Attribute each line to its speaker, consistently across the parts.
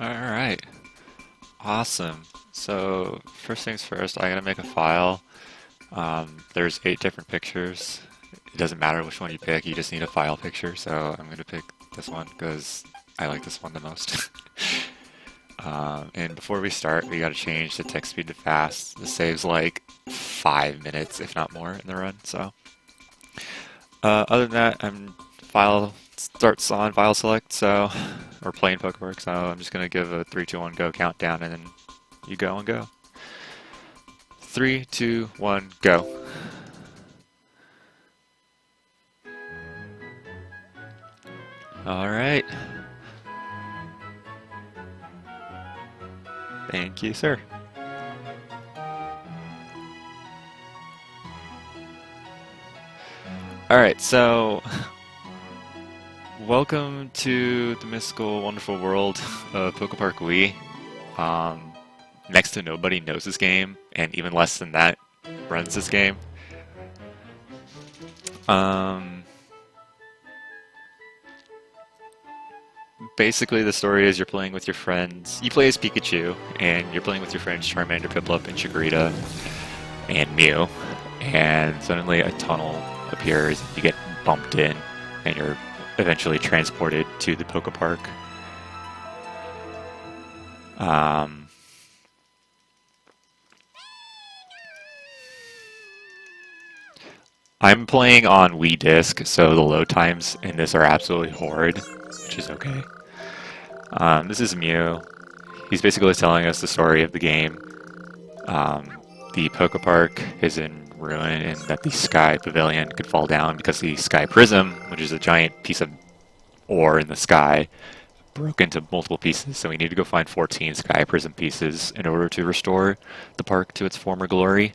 Speaker 1: Alright, awesome. So, first things first, I gotta make a file. There's 8 different pictures. It doesn't matter which one you pick, you just need a file picture. So, I'm gonna pick this one because I like this one the most. And before we start, we gotta change the text speed to fast. This saves like 5 minutes, if not more, in the run. So, other than that, I'm file starts on file select. So, we're playing Pokepark. So I'm just gonna give a 3, 2, 1, go countdown, and then you go and go. 3, 2, 1, go. All right. Thank you, sir. Alright, so welcome to the mystical, wonderful world of Pokepark Wii. Next to nobody knows this game, and even less than that runs this game. Basically, the story is you're playing with your friends. You play as Pikachu, and you're playing with your friends Charmander, Piplup, and Chikorita, and Mew. And suddenly a tunnel appears, you get bumped in, and you're eventually transported to the Pokepark. I'm playing on Wii Disc, so the load times in this are absolutely horrid, which is okay. This is Mew. He's basically telling us the story of the game. The Pokepark is in ruin, and that the Sky Pavilion could fall down because the Sky Prism, which is a giant piece of ore in the sky, broke into multiple pieces. So we need to go find 14 Sky Prism pieces in order to restore the park to its former glory.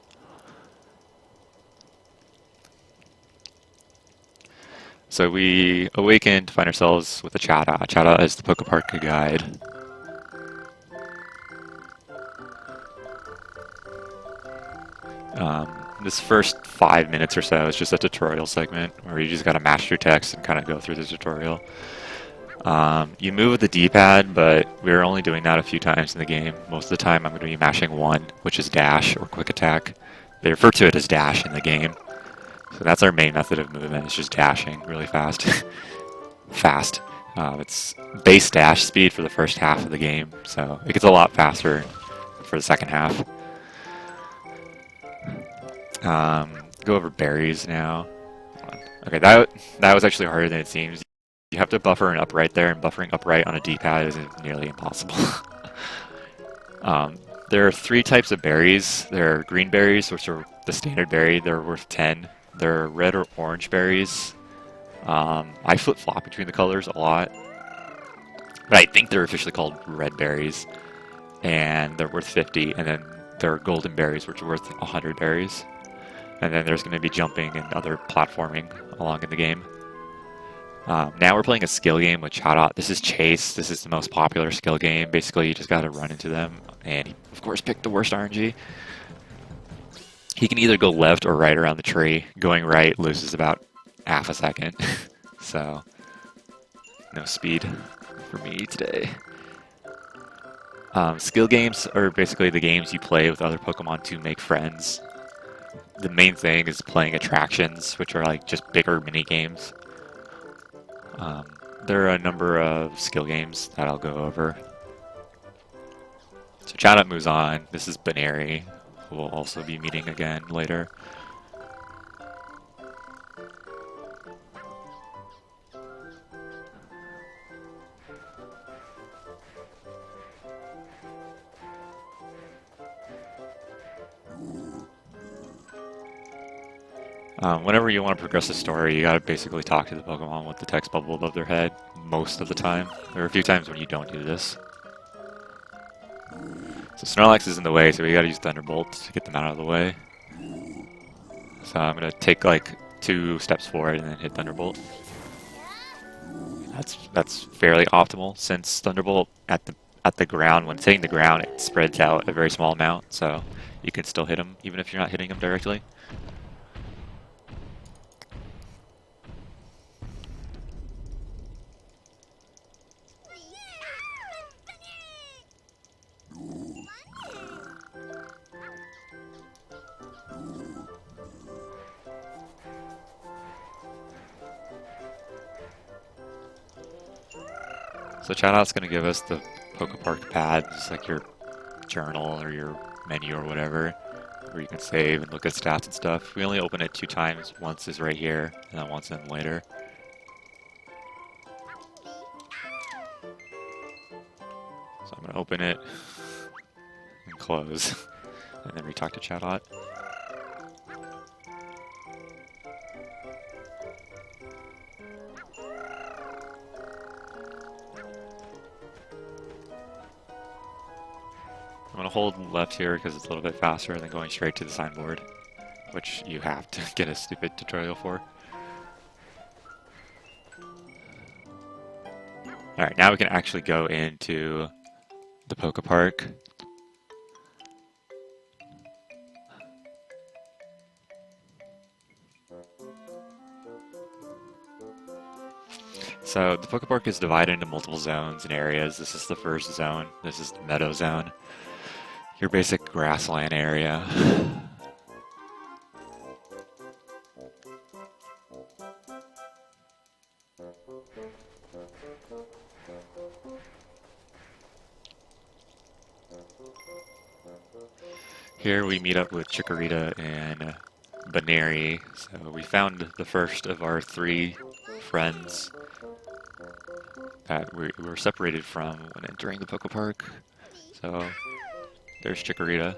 Speaker 1: So we awaken to find ourselves with a Chata. Chata is the Pokepark guide. This first 5 minutes or so is just a tutorial segment where you just gotta master your text and kind of go through the tutorial. You move with the D-pad, but we're only doing that a few times in the game. Most of the time I'm going to be mashing 1, which is dash or quick attack. They refer to it as dash in the game. So that's our main method of movement, it's just dashing really fast. Fast. It's base dash speed for the first half of the game, so it gets a lot faster for the second half. Go over berries now. Okay, that was actually harder than it seems. You have to buffer an upright there, and buffering upright on a D-pad is nearly impossible. There are 3 types of berries. There are green berries, which are the standard berry. They're worth 10. There are red or orange berries. I flip-flop between the colors a lot. But I think they're officially called red berries. And they're worth 50. And then there are golden berries, which are worth 100 berries. And then there's going to be jumping and other platforming along in the game. Now we're playing a skill game with Chatot. This is Chase. This is the most popular skill game. Basically, you just got to run into them. And he, of course, picked the worst RNG. He can either go left or right around the tree. Going right loses about half a second. So, no speed for me today. Skill games are basically the games you play with other Pokemon to make friends. The main thing is playing attractions, which are like just bigger mini games. There are a number of skill games that I'll go over. So Chatot moves on. This is Baneri, who we'll also be meeting again later. Whenever you want to progress the story, you gotta basically talk to the Pokemon with the text bubble above their head, most of the time. There are a few times when you don't do this. So Snorlax is in the way, so we gotta use Thunderbolt to get them out of the way. So I'm gonna take like 2 steps forward and then hit Thunderbolt. That's fairly optimal, since Thunderbolt at the ground, when it's hitting the ground, it spreads out a very small amount, so you can still hit them even if you're not hitting them directly. So Chatout's going to give us the Pokepark pad, just like your journal or your menu or whatever, where you can save and look at stats and stuff. We only open it 2 times. Once is right here, and then once in later. So I'm going to open it and close, and then re-talk to Chatot. I'm going to hold left here because it's a little bit faster than going straight to the signboard, which you have to get a stupid tutorial for. Alright, now we can actually go into the Pokepark. So the Pokepark is divided into multiple zones and areas. This is the first zone. This is the Meadow Zone. Your basic grassland area. Here we meet up with Chikorita and Baneri. So we found the first of our 3 friends that we were separated from when entering the Pokepark. So there's Chikorita.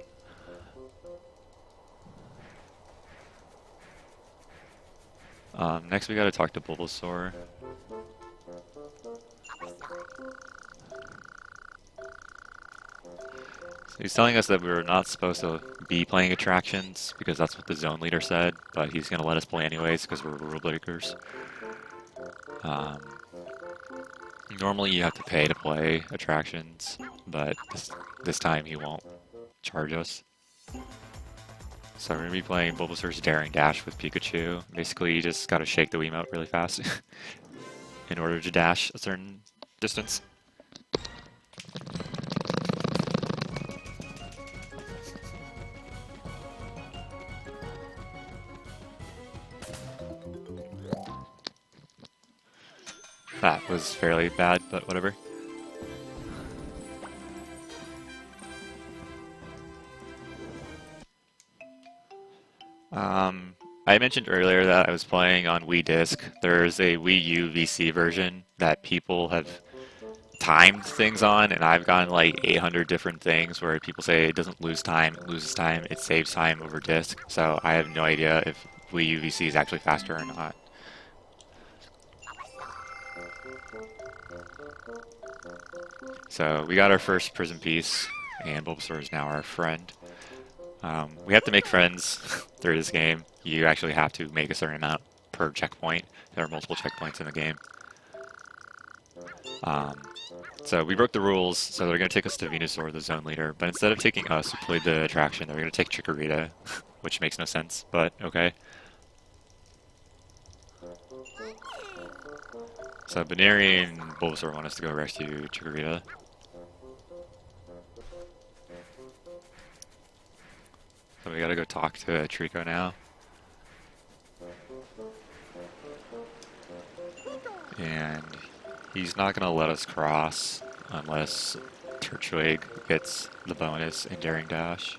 Speaker 1: Next we gotta talk to Bulbasaur. So he's telling us that we were not supposed to be playing attractions because that's what the zone leader said, but he's gonna let us play anyways because we're rule breakers. Normally you have to pay to play attractions, but this time he won't charge us. So we're going to be playing Bulbasaur's Daring Dash with Pikachu. Basically you just gotta shake the Wiimote really fast in order to dash a certain distance. That was fairly bad, but whatever. I mentioned earlier that I was playing on Wii Disc. There's a Wii U VC version that people have timed things on, and I've gotten like 800 different things where people say it doesn't lose time, it loses time, it saves time over disc. So I have no idea if Wii U VC is actually faster or not. So we got our first Prism piece, and Bulbasaur is now our friend. We have to make friends through this game. You actually have to make a certain amount per checkpoint. There are multiple checkpoints in the game. So we broke the rules, so they're going to take us to Venusaur, the zone leader, but instead of taking us who played the attraction, they're going to take Chikorita, which makes no sense, but okay. So Baneri and Bulbasaur want us to go rescue Chikorita. So we gotta go talk to Trico now. And he's not gonna let us cross unless Turtwig gets the bonus in Daring Dash.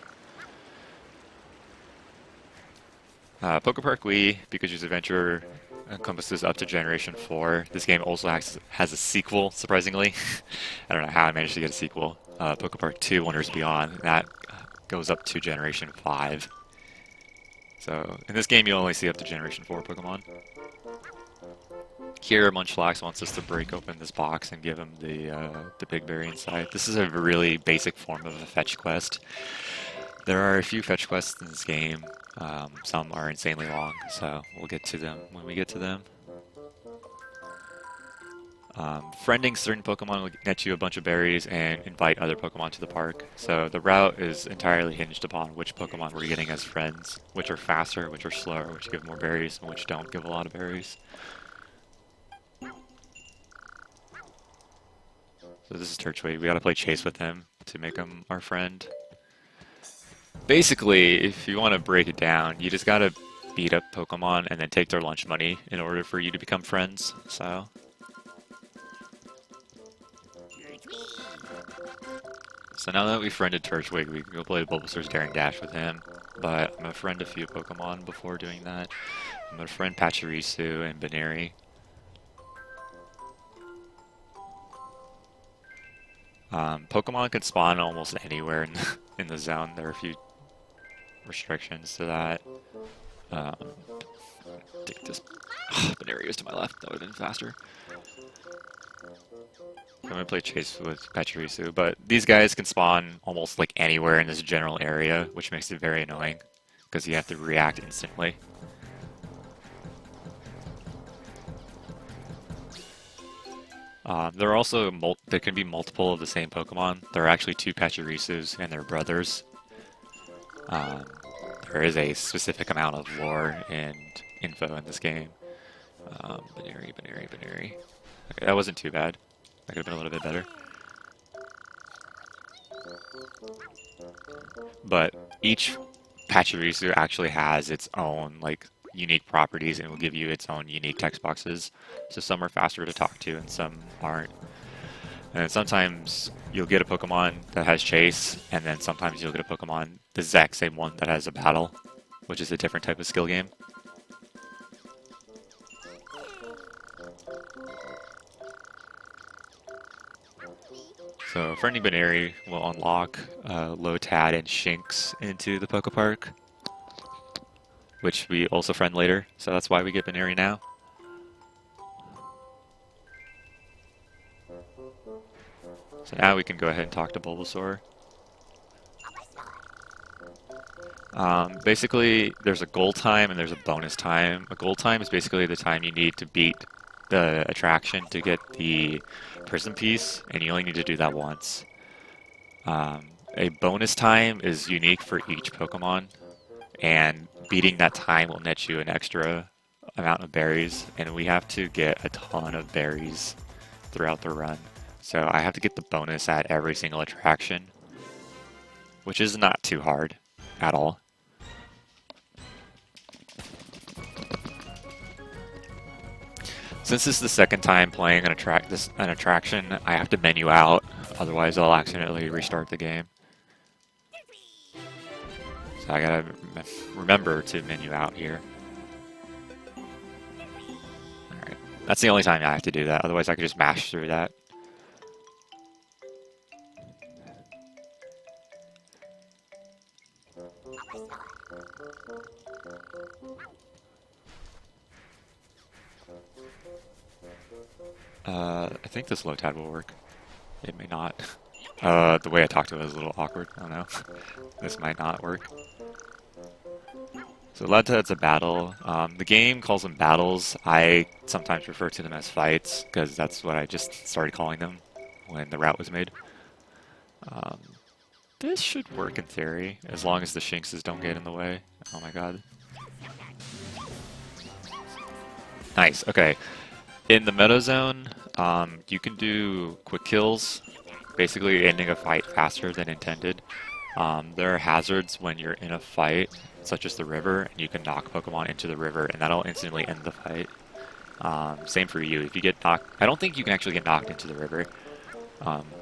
Speaker 1: Pokepark Wii, Pikachu's Adventure, encompasses up to Generation 4. This game also has a sequel, surprisingly. I don't know how I managed to get a sequel. Pokepark 2, Wonders Beyond. That goes up to Generation 5. So, in this game you only see up to Generation 4 Pokemon. Here, Munchlax wants us to break open this box and give him the big berry inside. This is a really basic form of a fetch quest. There are a few fetch quests in this game. Some are insanely long, so we'll get to them when we get to them. Friending certain Pokemon will get you a bunch of berries and invite other Pokemon to the park. So the route is entirely hinged upon which Pokemon we're getting as friends, which are faster, which are slower, which give more berries, and which don't give a lot of berries. So this is Turtwig. We gotta play chase with him to make him our friend. Basically, if you want to break it down, you just gotta beat up Pokemon and then take their lunch money in order for you to become friends, so... So now that we've friended Turtwig, we can go play Bulbasaur's Daring Dash with him. But I'm gonna friend a few Pokemon before doing that. I'm gonna friend Pachirisu and Baneri. Pokemon can spawn almost anywhere in the zone. There are a few restrictions to that. Take this. Baneri was to my left. That would have been faster. I'm gonna play Chase with Pachirisu, but these guys can spawn almost like anywhere in this general area, which makes it very annoying because you have to react instantly. There are also there can be multiple of the same Pokemon. There are actually 2 Pachirisus and their brothers. There is a specific amount of lore and info in this game. Baneri. Okay, that wasn't too bad. That could have been a little bit better. But each Pachirisu actually has its own like unique properties and will give you its own unique text boxes. So some are faster to talk to and some aren't. And then sometimes you'll get a Pokemon that has Chase, and then sometimes you'll get a Pokemon, the exact same one, that has a Battle, which is a different type of skill game. So friendly Baneri will unlock Lotad and Shinx into the Pokepark, which we also friend later, so that's why we get Baneri now. So now we can go ahead and talk to Bulbasaur. Basically, there's a goal time and there's a bonus time. A goal time is basically the time you need to beat the attraction to get the Prism piece, and you only need to do that once. A bonus time is unique for each Pokemon, and beating that time will net you an extra amount of berries, and we have to get a ton of berries throughout the run. So I have to get the bonus at every single attraction, which is not too hard at all. Since this is the second time playing an attraction, I have to menu out, otherwise I'll accidentally restart the game. So I gotta remember to menu out here. Alright, that's the only time I have to do that, otherwise I could just mash through that. I think this Lotad will work. It may not. The way I talked to it is a little awkward. I don't know. This might not work. So Lotad's a battle. The game calls them battles. I sometimes refer to them as fights, because that's what I just started calling them when the route was made. This should work in theory, as long as the Shinxes don't get in the way. Oh my god. Nice, okay. In the Meta Zone, you can do quick kills, basically ending a fight faster than intended. There are hazards when you're in a fight, such as the river, and you can knock Pokemon into the river, and that'll instantly end the fight. Same for you. If you get knocked, I don't think you can actually get knocked into the river,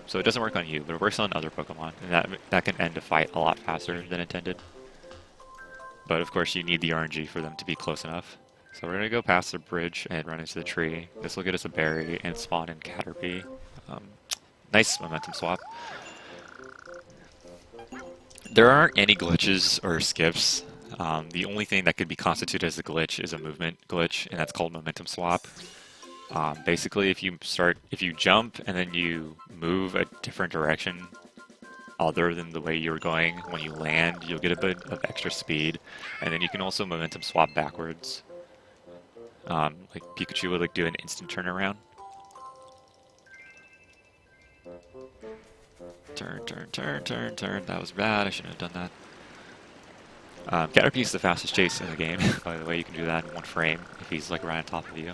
Speaker 1: so it doesn't work on you, but it works on other Pokemon, and that can end a fight a lot faster than intended. But of course, you need the RNG for them to be close enough. So we're going to go past the bridge and run into the tree. This will get us a berry and spawn in Caterpie. Nice momentum swap. There aren't any glitches or skips. The only thing that could be constituted as a glitch is a movement glitch, and that's called momentum swap. Basically, if you jump and then you move a different direction other than the way you're going, when you land, you'll get a bit of extra speed, and then you can also momentum swap backwards. Like Pikachu would do an instant turnaround. Turn. That was bad. I shouldn't have done that. Caterpie is the fastest chase in the game. By the way, you can do that in 1 frame if he's like right on top of you.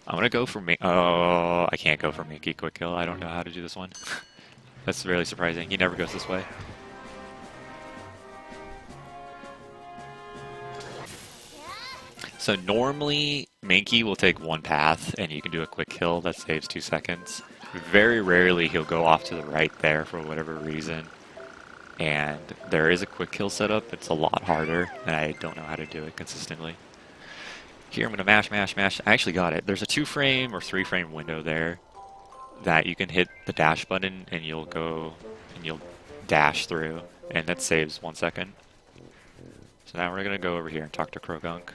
Speaker 1: I'm gonna go for I can't go for Mankey quick kill. I don't know how to do this one. That's really surprising. He never goes this way. So normally, Mankey will take 1 path, and you can do a quick kill that saves 2 seconds. Very rarely he'll go off to the right there for whatever reason. And there is a quick kill setup. It's a lot harder, and I don't know how to do it consistently. Here I'm going to mash, mash, mash. I actually got it. There's a 2-frame or 3-frame window there that you can hit the dash button and you'll go and you'll dash through, and that saves 1 second. So now we're going to go over here and talk to Krogunk.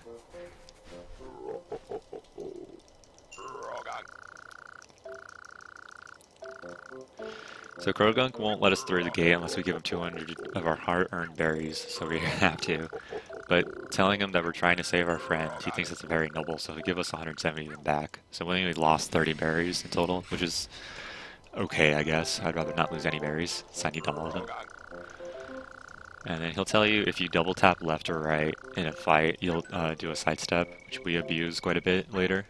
Speaker 1: So Krogunk won't let us through the gate unless we give him 200 of our hard-earned berries, so we have to. But telling him that we're trying to save our friend, he thinks it's very noble, so he'll give us 170 of them back. So we only lost 30 berries in total, which is okay, I guess. I'd rather not lose any berries, so I need all of them. And then he'll tell you if you double tap left or right in a fight, you'll do a sidestep, which we abuse quite a bit later.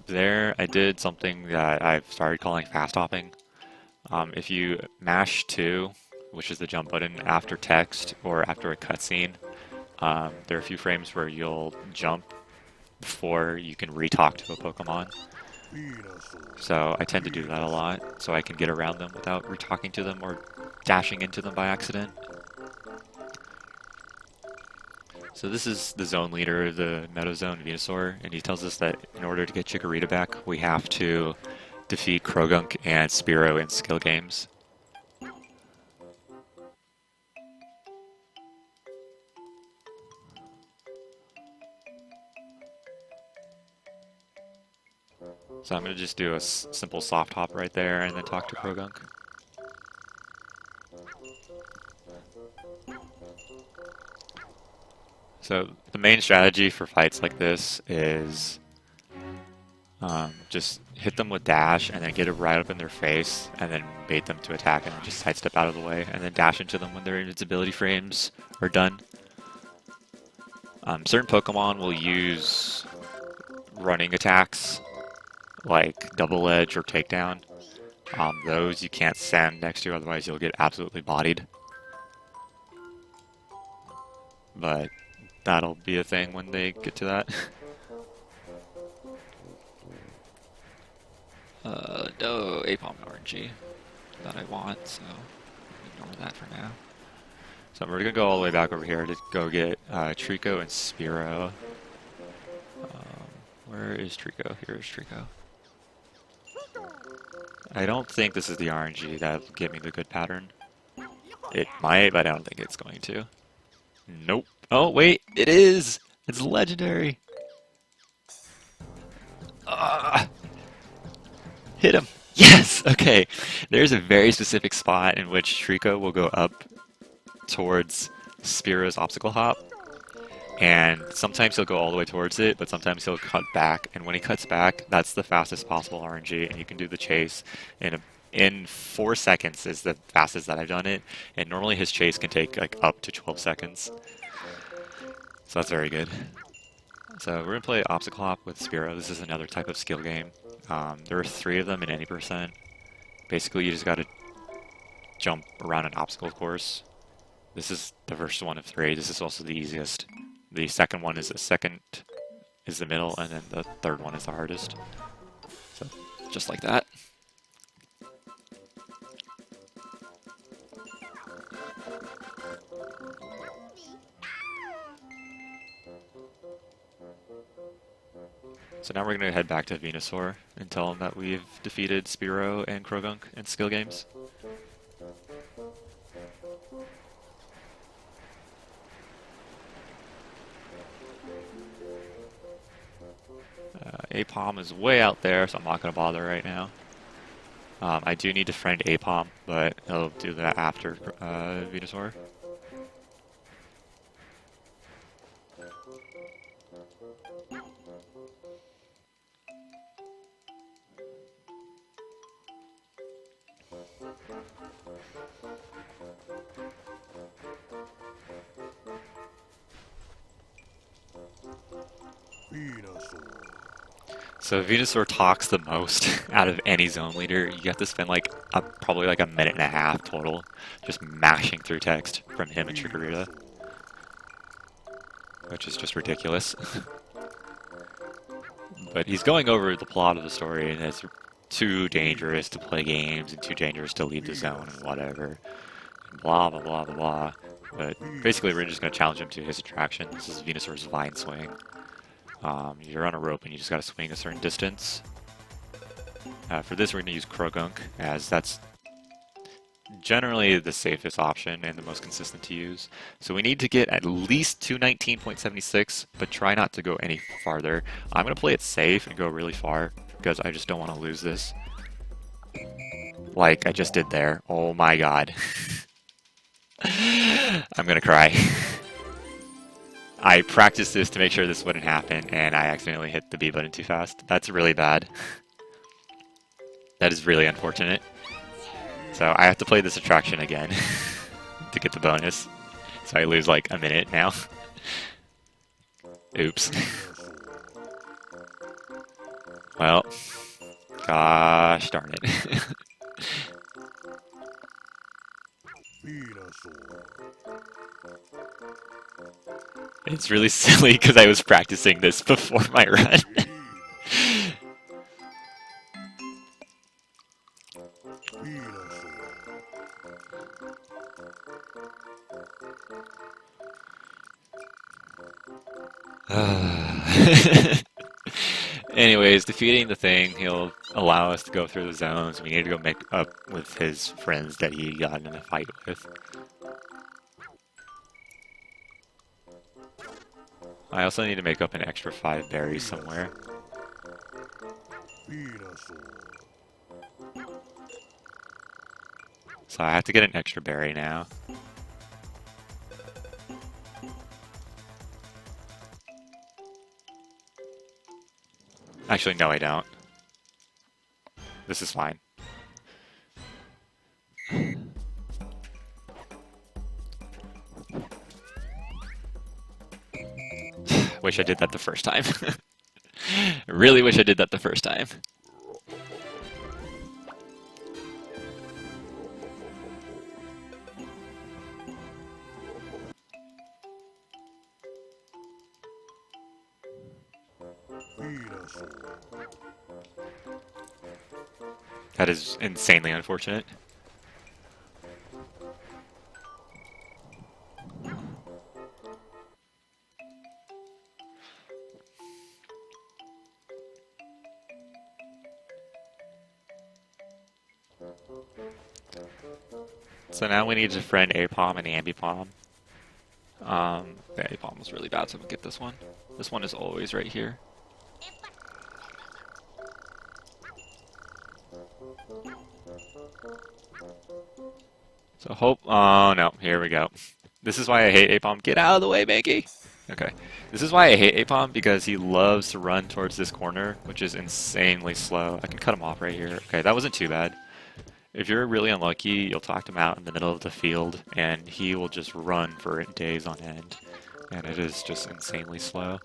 Speaker 1: There, I did something that I've started calling fast hopping. If you mash 2, which is the jump button, after text or after a cutscene, there are a few frames where you'll jump before you can re-talk to a Pokemon. So I tend to do that a lot, so I can get around them without re-talking to them or dashing into them by accident. So this is the zone leader of the Meadow Zone, Venusaur, and he tells us that in order to get Chikorita back, we have to defeat Krogunk and Spearow in skill games. So I'm going to just do a simple soft hop right there and then talk to Krogunk. So the main strategy for fights like this is just hit them with dash and then get it right up in their face and then bait them to attack and then just sidestep out of the way and then dash into them when their invincibility frames are done. Certain Pokemon will use running attacks like Double Edge or Takedown. Those you can't stand next to, otherwise you'll get absolutely bodied. But that'll be a thing when they get to that. No, Apom RNG that I want, so ignore that for now. So we're gonna go all the way back over here to go get Trico and Spearow. Where is Trico? Here is Trico. I don't think this is the RNG that'll give me the good pattern. It might, but I don't think it's going to. Nope. Oh, wait, it is! It's legendary! Hit him! Yes! Okay, there's a very specific spot in which Trico will go up towards Spearow's obstacle hop. And sometimes he'll go all the way towards it, but sometimes he'll cut back. And when he cuts back, that's the fastest possible RNG, and you can do the chase in 4 seconds is the fastest that I've done it. And normally his chase can take like up to 12 seconds. So that's very good. So we're going to play Obstacle Hop with Spearow. This is another type of skill game. There are 3 of them in any percent. Basically, you just got to jump around an obstacle course. This is the first one of 3. This is also the easiest. The second one is the middle, and then the third one is the hardest. So, just like that. So now we're going to head back to Venusaur and tell him that we've defeated Spearow and Krogunk in skill games. Apom is way out there, so I'm not going to bother right now. I do need to friend Apom, but I'll do that after Venusaur. So Venusaur talks the most out of any zone leader. You have to spend like probably like a minute and a half total just mashing through text from him and Chikorita, which is just ridiculous. But he's going over the plot of the story, and it's too dangerous to play games and too dangerous to leave the zone and whatever. And blah, blah, blah, blah, blah. But basically, we're just going to challenge him to his attraction. This is Venusaur's Vine Swing. You're on a rope and you just got to swing a certain distance. For this, we're going to use Krogunk, as that's generally the safest option and the most consistent to use. So we need to get at least 219.76, but try not to go any farther. I'm going to play it safe and go really far, because I just don't want to lose this. Like I just did there. Oh my god. I'm going to cry. I practiced this to make sure this wouldn't happen, and I accidentally hit the B button too fast. That's really bad. That is really unfortunate. So I have to play this attraction again to get the bonus. So I lose like a minute now. Oops. Well, gosh darn it. It's really silly because I was practicing this before my run. Anyways, defeating the thing, he'll allow us to go through the zones. We need to go make up with his friends that he got in a fight with. I also need to make up an extra 5 berries somewhere. So I have to get an extra berry now. Actually, no I don't. This is fine. Wish I did that the first time. Really wish I did that the first time. That is insanely unfortunate. So now we need to friend Apom and Ambipom. The Apom was really bad, so we'll get this one. This one is always right here. So hope, oh no, here we go. This is why I hate Apom. Get out of the way, Banky! Okay. This is why I hate Apom, because he loves to run towards this corner, which is insanely slow. I can cut him off right here. Okay, that wasn't too bad. If you're really unlucky, you'll talk him out in the middle of the field, and he will just run for days on end. And it is just insanely slow.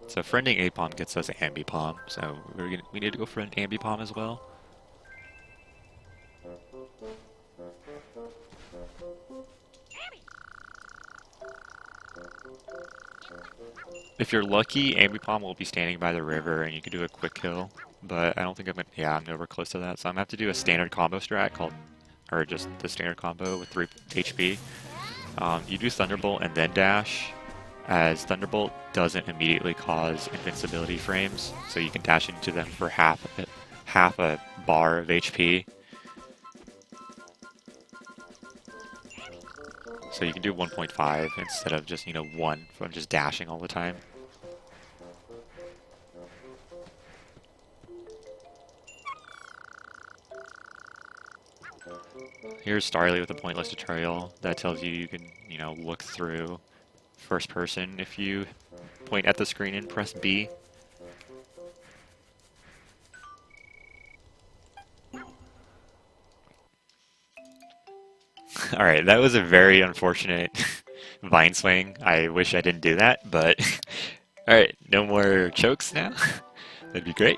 Speaker 1: So friending Apom gets us Ambipom, so we need to go friend Ambipom as well. If you're lucky, Ambipom will be standing by the river and you can do a quick kill, but I don't think I'm gonna, yeah, I'm nowhere close to that, so I'm gonna have to do a standard combo strat called, or just the standard combo with 3 HP. You do Thunderbolt and then dash, as Thunderbolt doesn't immediately cause invincibility frames, so you can dash into them for half a bar of HP. So you can do 1.5 instead of just, 1 from just dashing all the time. Here's Starly with a pointless tutorial that tells you you can, look through first person if you point at the screen and press B. Alright, that was a very unfortunate vine swing. I wish I didn't do that, but alright, no more chokes now. That'd be great.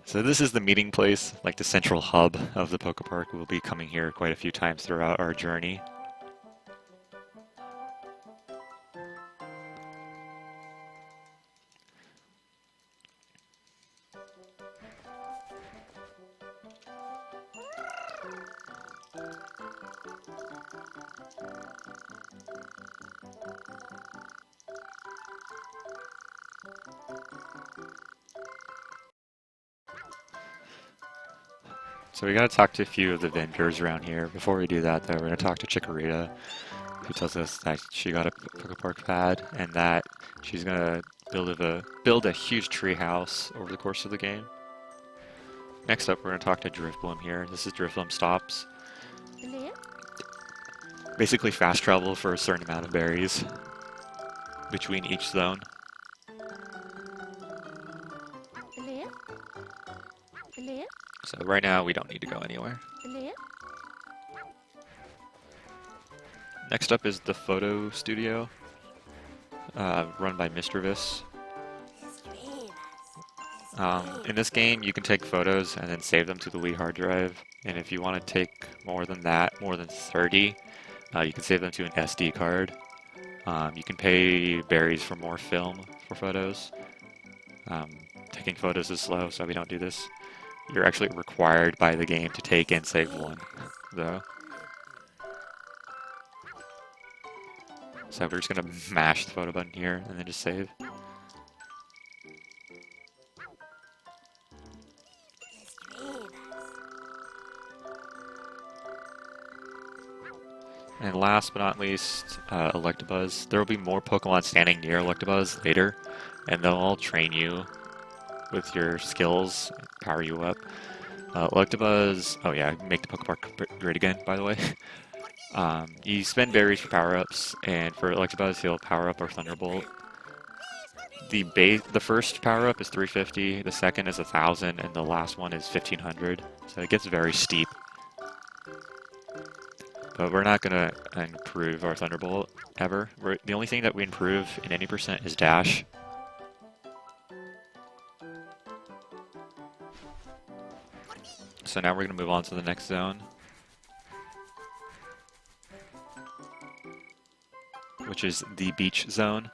Speaker 1: So this is the meeting place, like the central hub of the Pokepark. We'll be coming here quite a few times throughout our journey. So we gotta talk to a few of the vendors around here. Before we do that, though, we're gonna talk to Chikorita, who tells us that she got a Pokepark pad and that she's gonna build a huge tree house over the course of the game. Next up, we're gonna talk to Drifblim here. This is Drifblim stops. Basically fast travel for a certain amount of berries between each zone. So right now we don't need to go anywhere. Next up is the photo studio, run by Mr. Vis. In this game, you can take photos and then save them to the Wii hard drive. And if you want to take more than that, more than 30, you can save them to an SD card. You can pay berries for more film for photos. Taking photos is slow, so we don't do this. You're actually required by the game to take and save one, though. So we're just gonna mash the photo button here and then just save. And last but not least, Electabuzz. There will be more Pokemon standing near Electabuzz later, and they'll all train you with your skills, power you up. Electabuzz, oh yeah, make the Pokepark great again, by the way. You spend berries for power-ups, and for Electabuzz, he'll power up our Thunderbolt. The first power-up is 350, the second is 1,000, and the last one is 1,500. So it gets very steep. But we're not gonna improve our Thunderbolt ever. The only thing that we improve in any percent is dash. So now we're gonna move on to the next zone, which is the beach zone.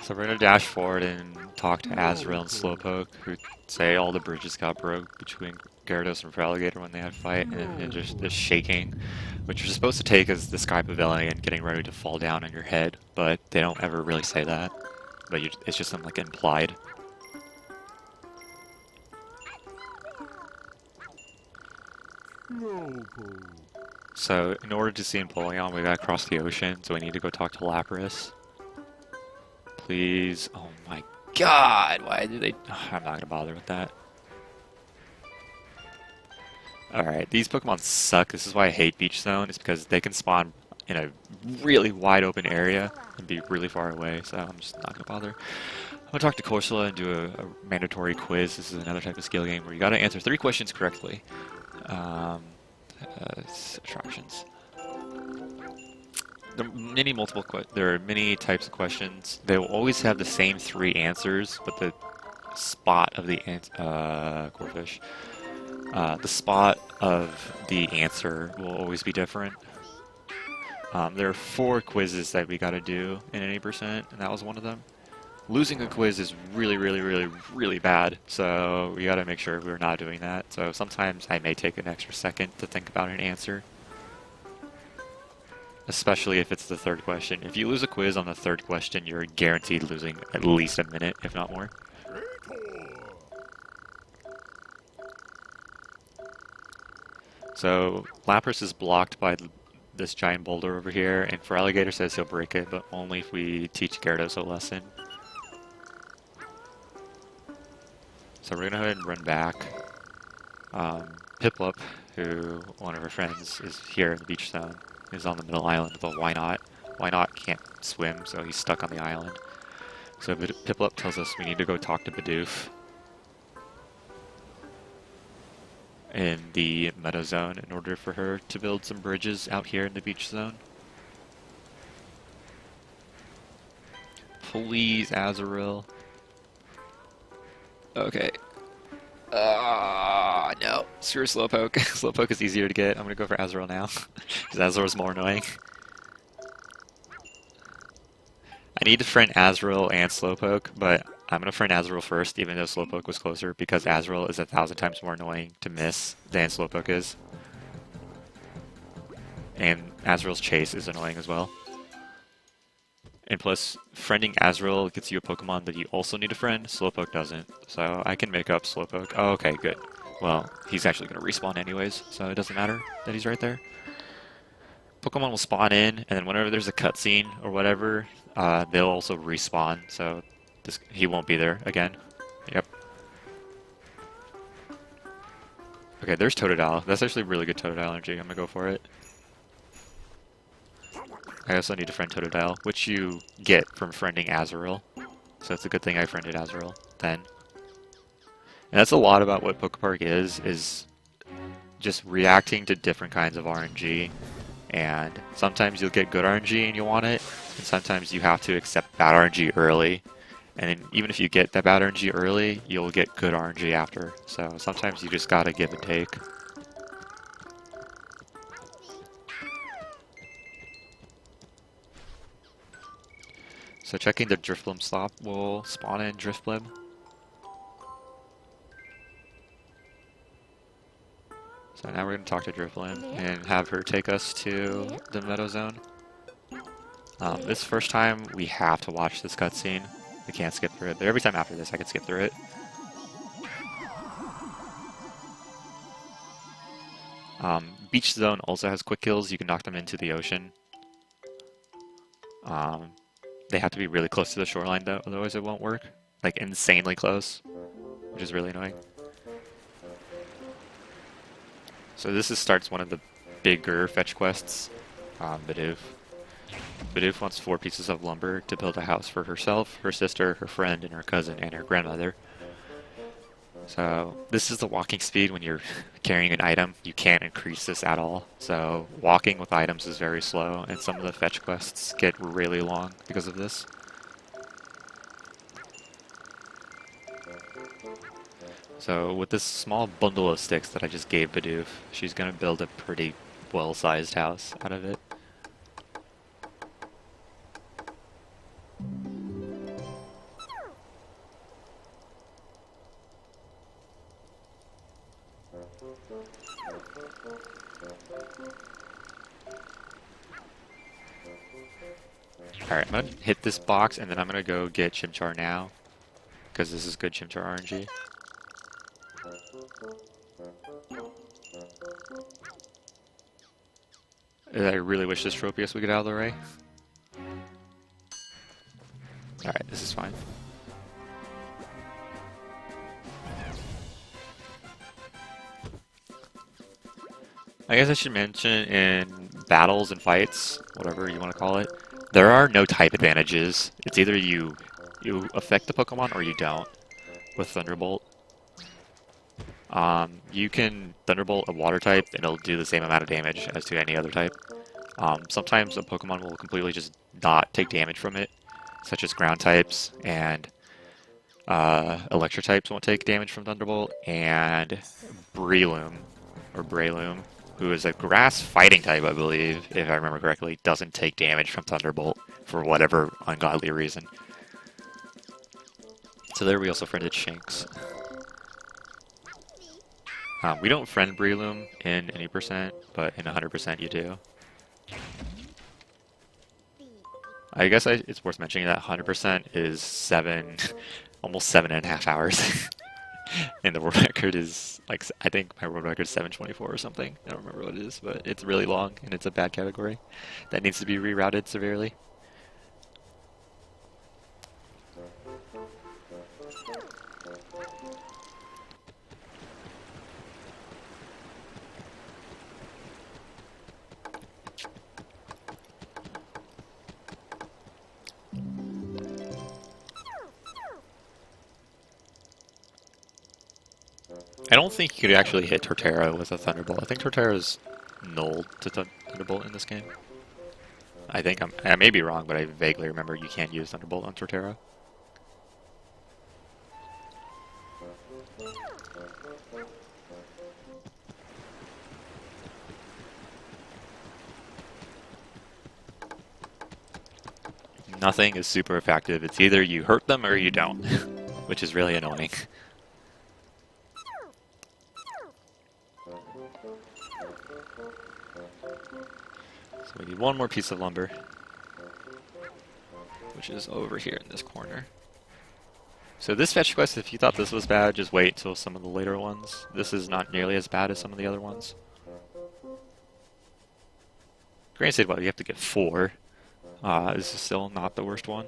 Speaker 1: So we're gonna dash forward and talk to Azrael and Slowpoke, who say all the bridges got broke between Gyarados and Feraligatr when they had a fight, and just this shaking, which you're supposed to take as the Sky Pavilion getting ready to fall down on your head, but they don't ever really say that. But it's just like implied. So in order to see Empoleon, we gotta cross the ocean, so we need to go talk to Lapras. Please. Oh my god, why do they... Oh, I'm not gonna bother with that. Alright, these Pokemon suck. This is why I hate Beach Zone, is because they can spawn in a really wide open area and be really far away, so I'm just not gonna bother. I'm gonna talk to Corsola and do a mandatory quiz. This is another type of skill game where you gotta answer 3 questions correctly. Attractions. There are many types of questions. They will always have the same 3 answers, but the spot of the Corfish. The spot of the answer will always be different. There are 4 quizzes that we gotta do in any percent, and that was one of them. Losing a quiz is really, really, really, really bad, so we gotta make sure we're not doing that. So sometimes I may take an extra second to think about an answer. Especially if it's the 3rd question. If you lose a quiz on the 3rd question, you're guaranteed losing at least a minute, if not more. So Lapras is blocked by this giant boulder over here, and Feraligatr says he'll break it, but only if we teach Gyarados a lesson. So we're gonna go ahead and run back. Piplup, who one of our friends is here in the beach zone, is on the middle island with a Why Not. Why Not can't swim, so he's stuck on the island. So Piplup tells us we need to go talk to Bidoof. in the meadow zone in order for her to build some bridges out here in the beach zone. Please, Azurill. Okay. No. Screw Slowpoke. Slowpoke is easier to get. I'm gonna go for Azurill now. Because Azurill's more annoying. I need to friend Azurill and Slowpoke, but I'm gonna friend Azurill first, even though Slowpoke was closer, because Azurill is 1,000 times more annoying to miss than Slowpoke is. And Azurill's chase is annoying as well. And plus, friending Azurill gets you a Pokemon that you also need to friend. Slowpoke doesn't, so I can make up Slowpoke. Oh, okay, good. Well, he's actually going to respawn anyways, so it doesn't matter that he's right there. Pokemon will spawn in, and then whenever there's a cutscene or whatever, they'll also respawn, so he won't be there again. Yep. Okay, there's Totodile. That's actually really good Totodile energy. I'm going to go for it. I also need to friend Totodile, which you get from friending Azurill. So it's a good thing I friended Azurill then. And that's a lot about what Pokepark is just reacting to different kinds of RNG. And sometimes you'll get good RNG and you want it, and sometimes you have to accept bad RNG early. And then even if you get that bad RNG early, you'll get good RNG after. So sometimes you just gotta give and take. So checking the Drifblim slot will spawn in Drifblim. So now we're going to talk to Drifblim and have her take us to the Meadow Zone. This first time we have to watch this cutscene. We can't skip through it, but every time after this I can skip through it. Beach Zone also has quick kills. You can knock them into the ocean. They have to be really close to the shoreline though, otherwise it won't work. Like insanely close, which is really annoying. So this starts one of the bigger fetch quests, Bidoof. Bidoof wants 4 pieces of lumber to build a house for herself, her sister, her friend, and her cousin, and her grandmother. So this is the walking speed when you're carrying an item. You can't increase this at all. So walking with items is very slow, and some of the fetch quests get really long because of this. So with this small bundle of sticks that I just gave Bidoof, she's going to build a pretty well-sized house out of it. Alright, I'm going to hit this box, and then I'm going to go get Chimchar now, because this is good Chimchar RNG. I really wish this Tropius would get out of the way. Alright, this is fine. I guess I should mention in battles and fights, whatever you want to call it, there are no type advantages. It's either you affect the Pokemon or you don't with Thunderbolt. You can Thunderbolt a water type and it'll do the same amount of damage as to any other type. Sometimes a Pokemon will completely just not take damage from it, such as ground types, and electric types won't take damage from Thunderbolt, and Breloom, who is a grass fighting type, I believe, if I remember correctly, doesn't take damage from Thunderbolt for whatever ungodly reason. So there we also friended Shinx. We don't friend Breloom in any percent, but in 100% you do. I guess it's worth mentioning that 100% is almost 7.5 hours. And the world record is, like, I think my world record is 7:24 or something. I don't remember what it is, but it's really long, and it's a bad category that needs to be rerouted severely. I don't think you could actually hit Torterra with a Thunderbolt. I think Torterra is null to Thunderbolt in this game. I may be wrong, but I vaguely remember you can't use Thunderbolt on Torterra. Nothing is super effective. It's either you hurt them or you don't, which is really annoying. So we need one more piece of lumber, which is over here in this corner. So this fetch quest, if you thought this was bad, just wait until some of the later ones. This is not nearly as bad as some of the other ones. Granted, well, you have to get 4. This is still not the worst one.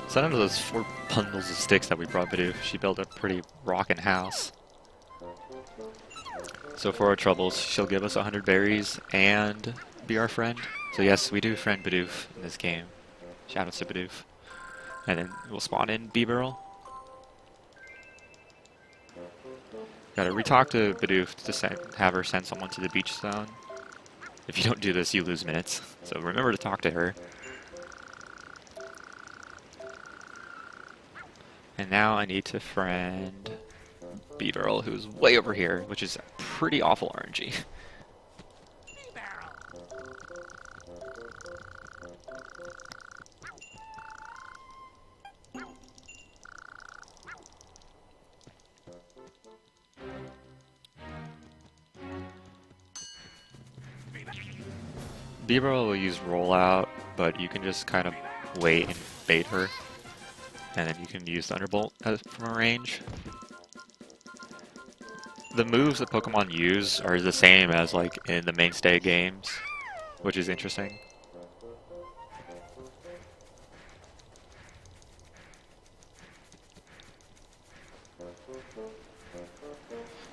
Speaker 1: So out of those 4 bundles of sticks that we brought Bidoof, she built a pretty rockin' house. So for our troubles, she'll give us 100 berries and be our friend. So yes, we do friend Bidoof in this game. Shoutouts to Bidoof. And then we'll spawn in Beeburl. Gotta re-talk to Bidoof to have her send someone to the beach zone. If you don't do this, you lose minutes. So remember to talk to her. And now I need to friend Beeburl, who's way over here, which is pretty awful RNG. Beeburl will use rollout, but you can just kind of wait and bait her. And then you can use Thunderbolt from a range. The moves that Pokemon use are the same as like in the mainstay games, which is interesting.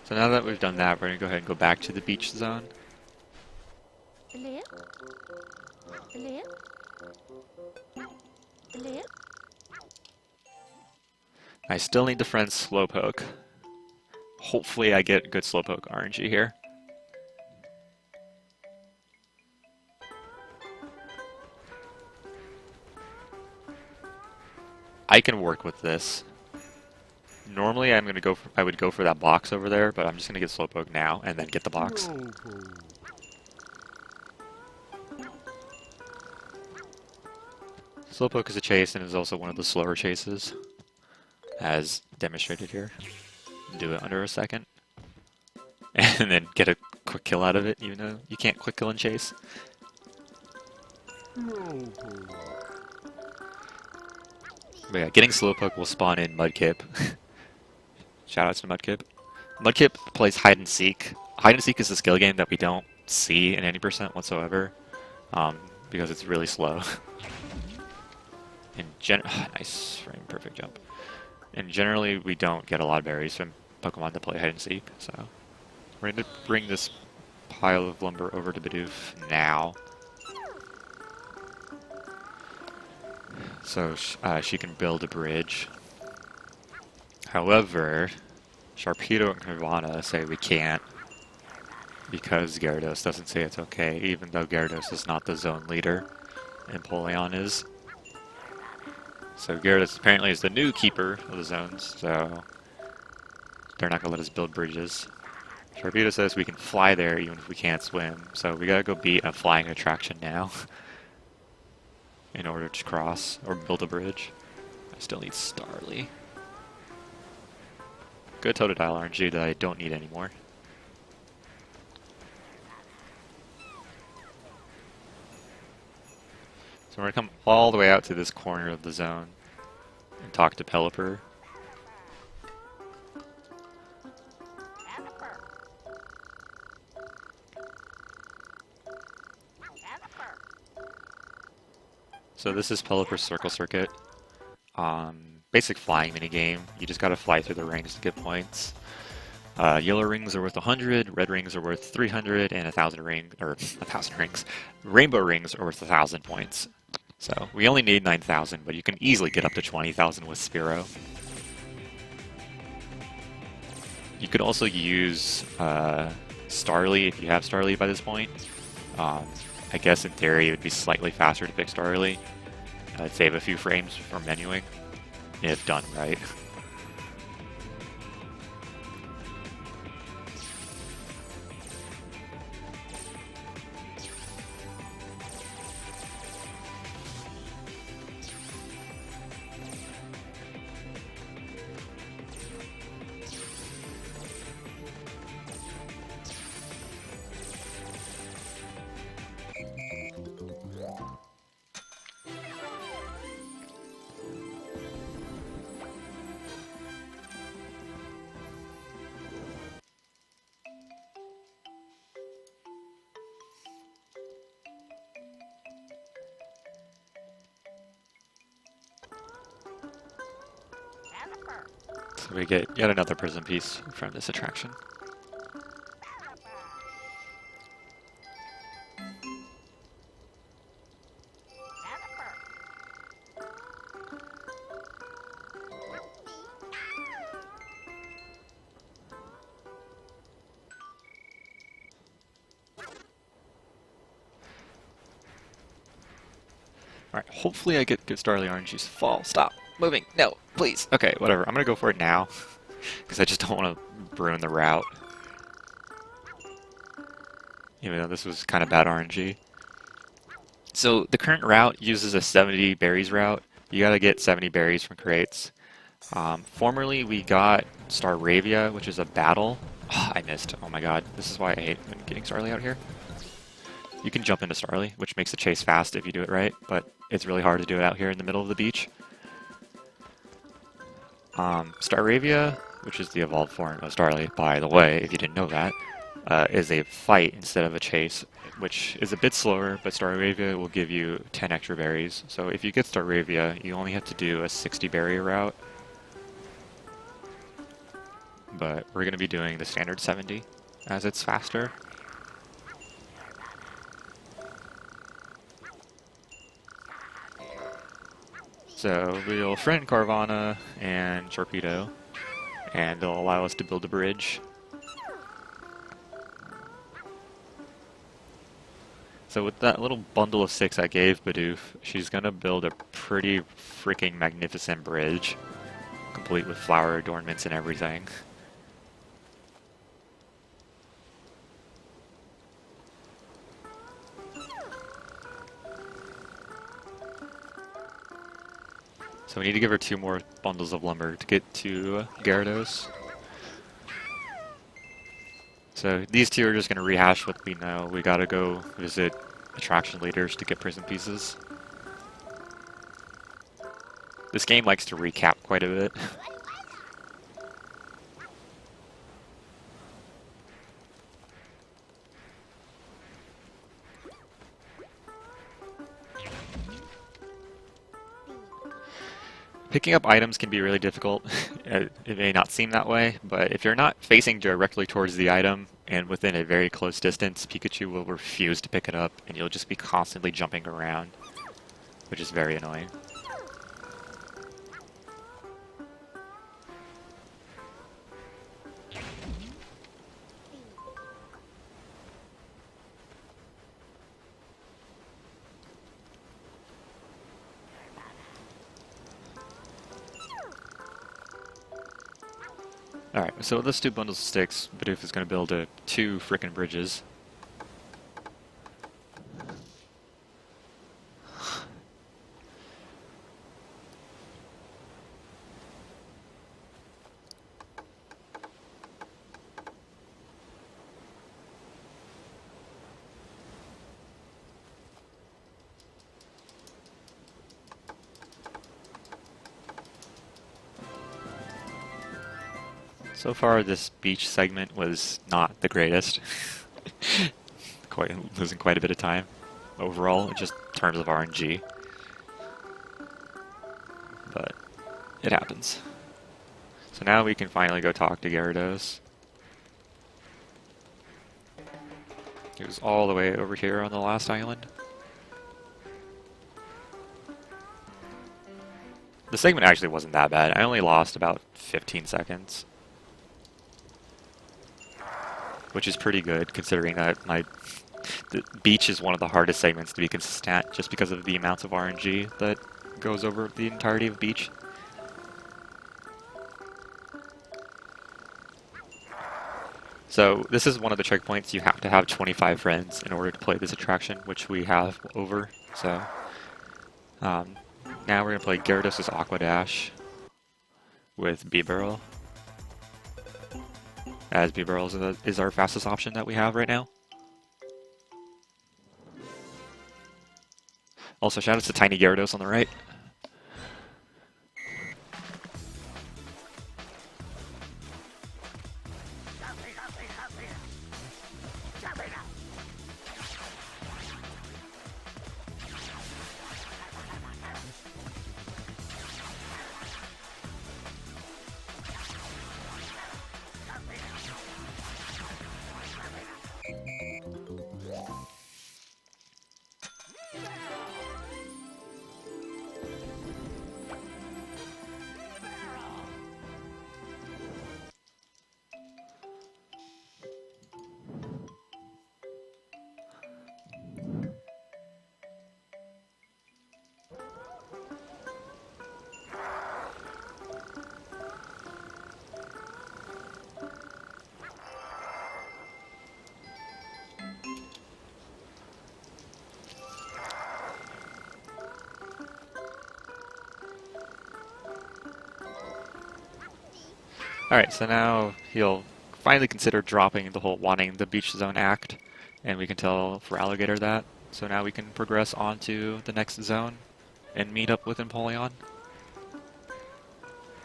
Speaker 1: So now that we've done that, we're going to go ahead and go back to the beach zone. I still need to friend Slowpoke. Hopefully I get good Slowpoke RNG here. I can work with this. Normally I would go for that box over there, but I'm just gonna get Slowpoke now and then get the box. Slowpoke is a chase and is also one of the slower chases, as demonstrated here. Do it under a second, and then get a quick kill out of it, even though you can't quick kill and chase. But yeah, getting Slowpoke will spawn in Mudkip. Shoutouts to Mudkip. Mudkip plays hide and seek. Hide and seek is a skill game that we don't see in any percent whatsoever, because it's really slow. Nice frame, perfect jump. And generally, we don't get a lot of berries from Pokemon that play hide and seek, so we're going to bring this pile of lumber over to Bidoof now, so she can build a bridge. However, Sharpedo and Nirvana say we can't, because Gyarados doesn't say it's okay, even though Gyarados is not the zone leader, and Poleon is. So Gyarados apparently is the new keeper of the zones, so they're not going to let us build bridges. Sharpedo says we can fly there even if we can't swim, so we gotta go beat a flying attraction now in order to cross or build a bridge. I still need Starly. Good Totodile RNG that I don't need anymore. So we're going to come all the way out to this corner of the zone and talk to Pelipper. So this is Pelipper's Circle Circuit. basic flying minigame. You just gotta fly through the rings to get points. Yellow rings are worth 100, red rings are worth 300, and 1,000 rings. Rainbow rings are worth 1,000 points. So we only need 9,000, but you can easily get up to 20,000 with Spearow. You could also use Starly if you have Starly by this point. I guess in theory it would be slightly faster to pick Starly. I'd save a few frames from menuing, if done right. So we get yet another prism piece from this attraction. Alright, hopefully I get good Starly RNGs. Fall, stop, moving, no, please. Okay, whatever, I'm gonna go for it now, because I just don't want to ruin the route. Even though this was kind of bad RNG. So the current route uses a 70 berries route. You gotta get 70 berries from crates. Formerly we got Staravia, which is a battle. Oh, I missed, oh my god, this is why I hate getting Starly out here. You can jump into Starly, which makes the chase fast if you do it right, but it's really hard to do it out here in the middle of the beach. Staravia, which is the evolved form of Starly, by the way, if you didn't know that, is a fight instead of a chase, which is a bit slower, but Staravia will give you 10 extra berries. So if you get Staravia, you only have to do a 60 berry route. But we're going to be doing the standard 70, as it's faster. So we'll friend Carvana and Sharpedo, and they'll allow us to build a bridge. So with that little bundle of 6 I gave Bidoof, she's gonna build a pretty freaking magnificent bridge, complete with flower adornments and everything. So we need to give her 2 more bundles of lumber to get to Gyarados. So these 2 are just going to rehash what we know. We gotta go visit attraction leaders to get prism pieces. This game likes to recap quite a bit. Picking up items can be really difficult. It may not seem that way, but if you're not facing directly towards the item and within a very close distance, Pikachu will refuse to pick it up and you'll just be constantly jumping around, which is very annoying. Alright, so with those 2 bundles of sticks, Bidoof is going to build 2 frickin' bridges. So far, this beach segment was not the greatest. Losing quite a bit of time overall, in just terms of RNG. But It happens. So now we can finally go talk to Gyarados. He was all the way over here on the last island. The segment actually wasn't that bad. I only lost about 15 seconds. Which is pretty good, considering that the beach is one of the hardest segments to be consistent, just because of the amounts of RNG that goes over the entirety of beach. So this is one of the checkpoints. You have to have 25 friends in order to play this attraction, which we have over. So now we're going to play Gyarados' Aqua Dash with B-Barrel, as B-Barrel is our fastest option that we have right now. Also, shout out to Tiny Gyarados on the right. Alright, so now he'll finally consider dropping the whole wanting the beach zone act, and we can tell for Alligator that. So now we can progress on to the next zone and meet up with Empoleon.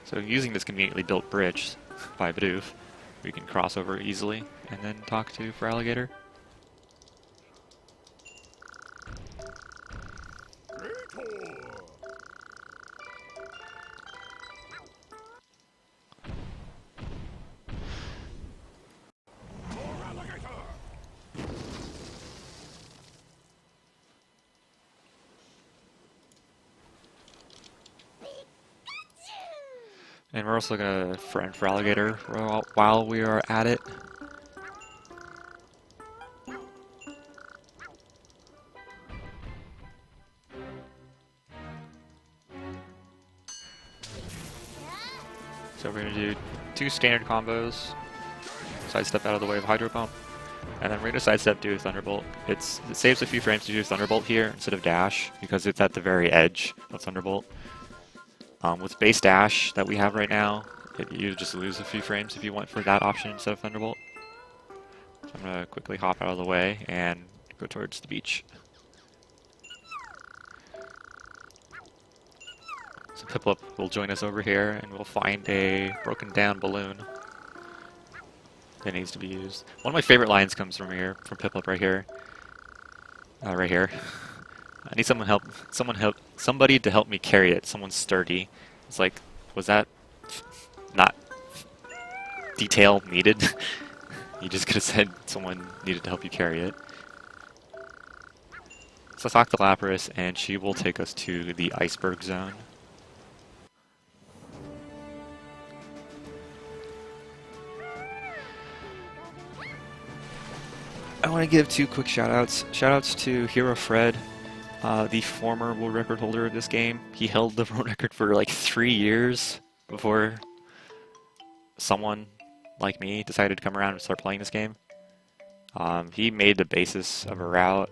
Speaker 1: So using this conveniently built bridge by Bidoof, we can cross over easily and then talk to for Alligator. And we're also going to friend for Alligator while we are at it. So we're going to do 2 standard combos. Sidestep out of the way of Hydro Pump. And then we're going to sidestep do Thunderbolt. It saves a few frames to do Thunderbolt here instead of Dash, because it's at the very edge of Thunderbolt. With base Dash that we have right now, you just lose a few frames if you went for that option instead of Thunderbolt. So I'm going to quickly hop out of the way and go towards the beach. So Piplup will join us over here, and we'll find a broken down balloon that needs to be used. One of my favorite lines comes from here, from Piplup right here. Right here. I need somebody to help me carry it. Someone sturdy. It's like, was that not detail needed? You just could have said someone needed to help you carry it. So let's talk to Lapras, and she will take us to the Iceberg Zone. I want to give 2 quick shoutouts. Shoutouts to Hero Fred, the former world record holder of this game. He held the world record for like 3 years before someone like me decided to come around and start playing this game. He made the basis of a route,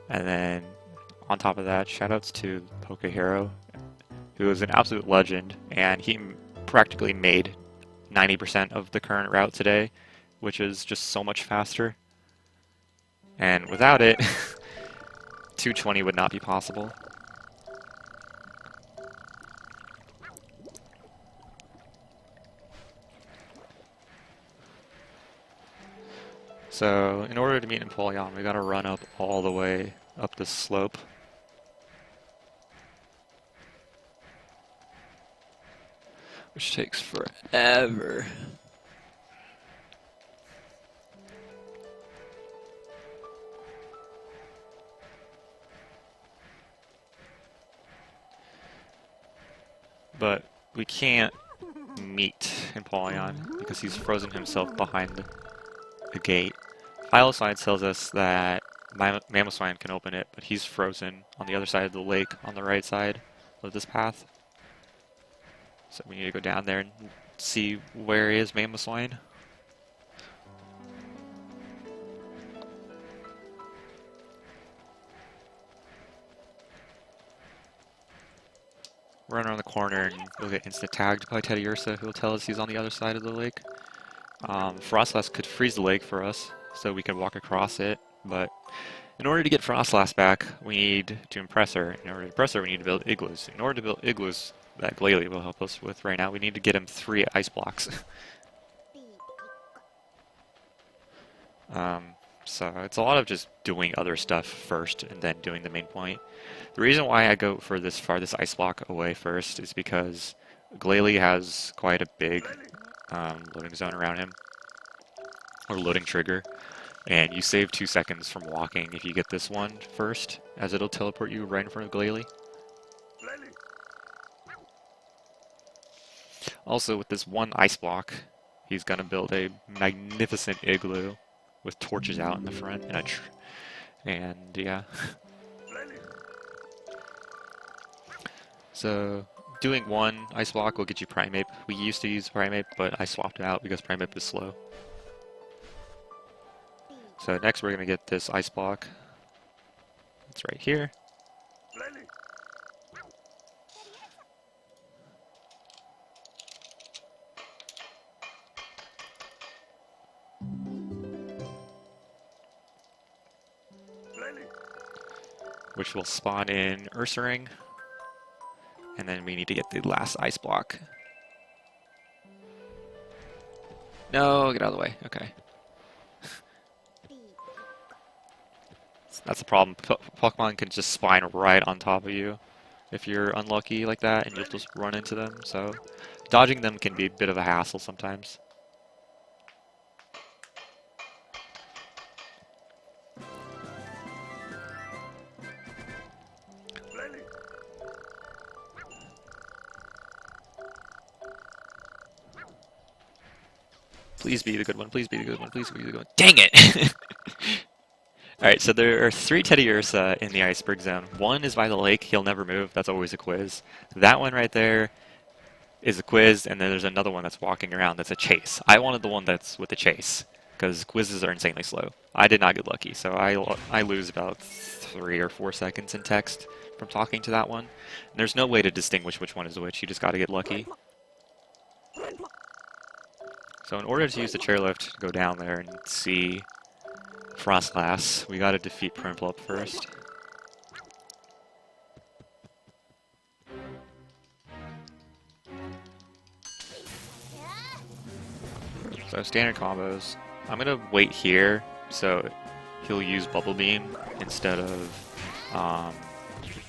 Speaker 1: and then on top of that, shoutouts to Pokehero, who is an absolute legend, and he practically made 90% of the current route today, which is just so much faster. And without it, 220 would not be possible. So, in order to meet Empoleon, we gotta run up all the way up this slope. which takes forever. But we can't meet in Pollyon because he's frozen himself behind a gate. Piloswine tells us that Mamoswine can open it, but he's frozen on the other side of the lake on the right side of this path. So we need to go down there and see where is Mamoswine. Run around the corner and we'll get instant tagged by Teddiursa, who will tell us he's on the other side of the lake. Frostlass could freeze the lake for us, so we can walk across it, but in order to get Frostlass back, we need to impress her. In order to impress her, we need to build igloos. In order to build igloos that Glalie will help us with right now, we need to get him 3 ice blocks. So it's a lot of just doing other stuff first and then doing the main point. The reason why I go for this farthest ice block away first is because Glalie has quite a big loading zone around him, or loading trigger, and you save 2 seconds from walking if you get this one first, as it'll teleport you right in front of Glalie. Also, with this one ice block, he's gonna build a magnificent igloo with torches out in the front, and yeah. So, doing one ice block will get you Primeape. We used to use Primeape, but I swapped it out because Primeape is slow. So next we're going to get this ice block. It's right here. Which will spawn in Ursaring. And then we need to get the last ice block. No, get out of the way. Okay. That's the problem. Pokemon can just spine right on top of you if you're unlucky like that, and you'll just run into them. So dodging them can be a bit of a hassle sometimes. Please be the good one, please be the good one, please be the good one. Dang it! Alright, so there are 3 Teddiursa in the Iceberg Zone. One is by the lake, he'll never move, that's always a quiz. That one right there is a quiz, and then there's another one that's walking around that's a chase. I wanted the one that's with the chase, because quizzes are insanely slow. I did not get lucky, so I lose about 3 or 4 seconds in text from talking to that one. And there's no way to distinguish which one is which, you just gotta get lucky. So in order to use the chairlift to go down there and see Frostlass, we gotta defeat Primplup first. So standard combos. I'm gonna wait here, so he'll use Bubble Beam instead of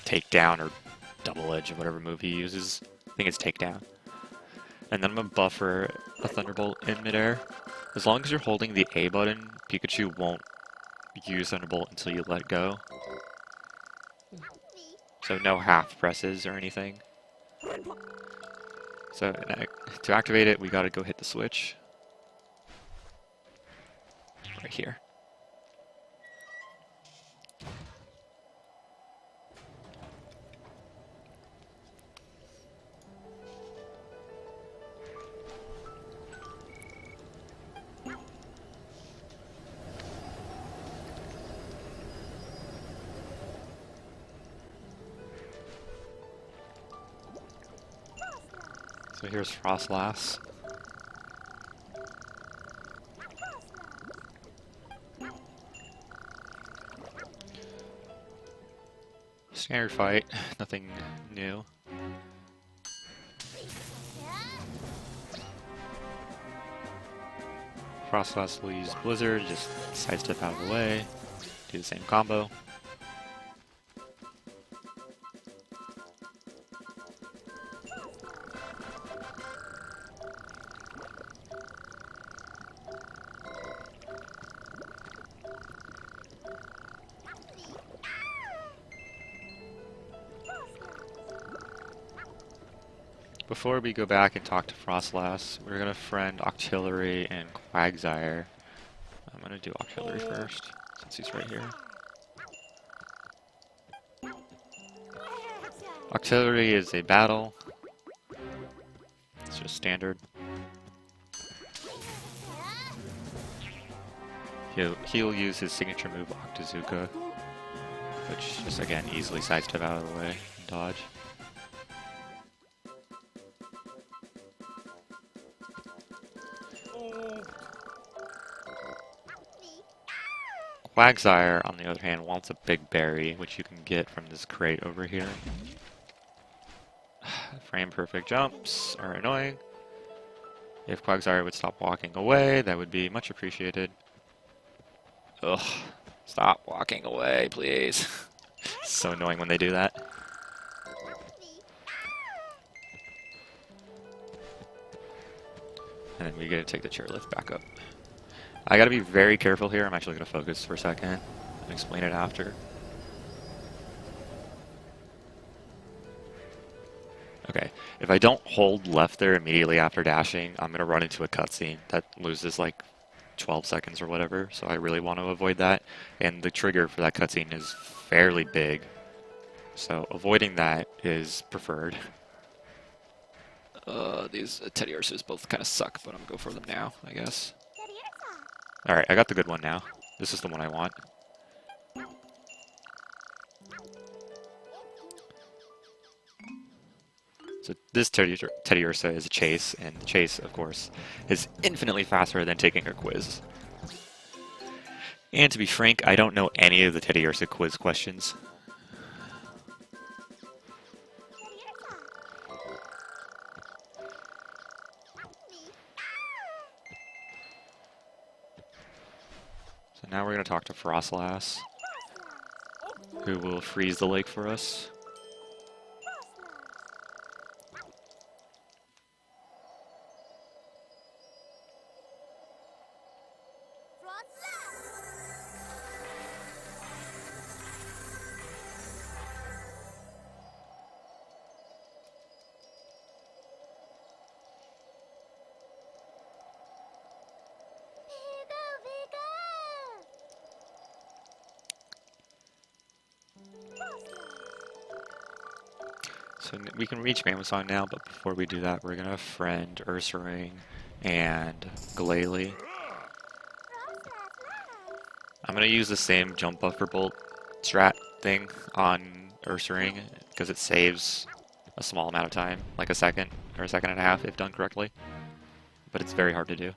Speaker 1: Takedown or Double Edge or whatever move he uses. I think it's Takedown. And then I'm gonna buffer a Thunderbolt in midair. As long as you're holding the A button, Pikachu won't use Thunderbolt until you let go. So no half presses or anything. So to activate it, we gotta go hit the switch. Right here. So here's Frostlass. Standard fight, nothing new. Frostlass will use Blizzard, just sidestep out of the way, do the same combo. Before we go back and talk to Frostlass, we're gonna friend Octillery and Quagsire. I'm gonna do Octillery first, since he's right here. Octillery is a battle. It's just standard. He'll use his signature move, Octazooka, which just, again, easily sidestep out of the way and dodge. Quagsire, on the other hand, wants a big berry, which you can get from this crate over here. Frame perfect jumps are annoying. If Quagsire would stop walking away, that would be much appreciated. Ugh. Stop walking away, please. So annoying when they do that. And then we get to take the chairlift back up. I gotta be very careful here. I'm actually gonna focus for a second and explain it after. Okay, if I don't hold left there immediately after dashing, I'm gonna run into a cutscene that loses like 12 seconds or whatever, so I really want to avoid that. And the trigger for that cutscene is fairly big, so avoiding that is preferred. These Teddy Ursus both kind of suck, but I'm gonna go for them now, I guess. Alright, I got the good one now. This is the one I want. So this Teddy Ursa is a chase, and the chase, of course, is infinitely faster than taking a quiz. And to be frank, I don't know any of the Teddy Ursa quiz questions. So now we're going to talk to Frostlass, who will freeze the lake for us. So we can reach Mammothsong now, but before we do that, we're gonna friend Ursaring and Glalie. I'm gonna use the same jump buffer bolt strat thing on Ursaring because it saves a small amount of time, like a second or a second and a half if done correctly. But it's very hard to do.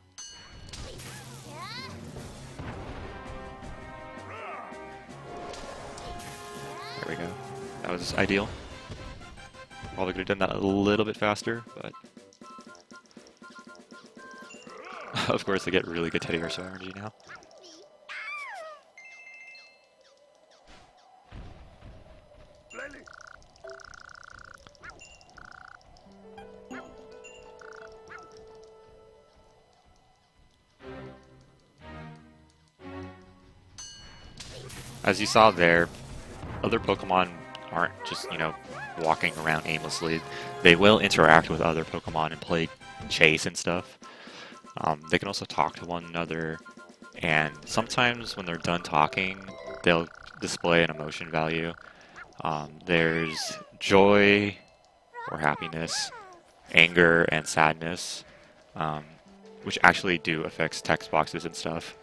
Speaker 1: There we go. That was ideal. Probably could have done that a little bit faster, but of course I get really good Teddy Ursa energy now. As you saw there, other Pokemon aren't just, walking around aimlessly. They will interact with other Pokemon and play chase and stuff. They can also talk to one another, and sometimes when they're done talking, they'll display an emotion value. There's joy or happiness, anger, and sadness, which actually do affect text boxes and stuff.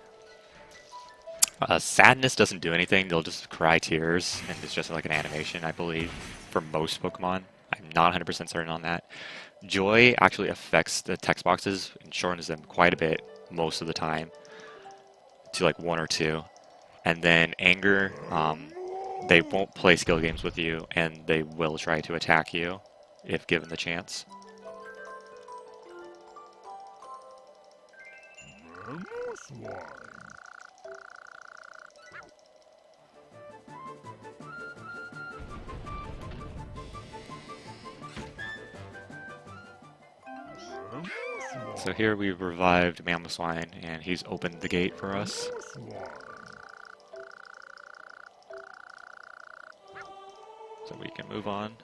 Speaker 1: Sadness doesn't do anything, they'll just cry tears, and it's just like an animation, I believe, for most Pokemon. I'm not 100% certain on that. Joy actually affects the text boxes and shortens them quite a bit most of the time to like 1 or 2. And then anger, they won't play skill games with you, and they will try to attack you if given the chance. So here we've revived Mamoswine, and he's opened the gate for us. So we can move on.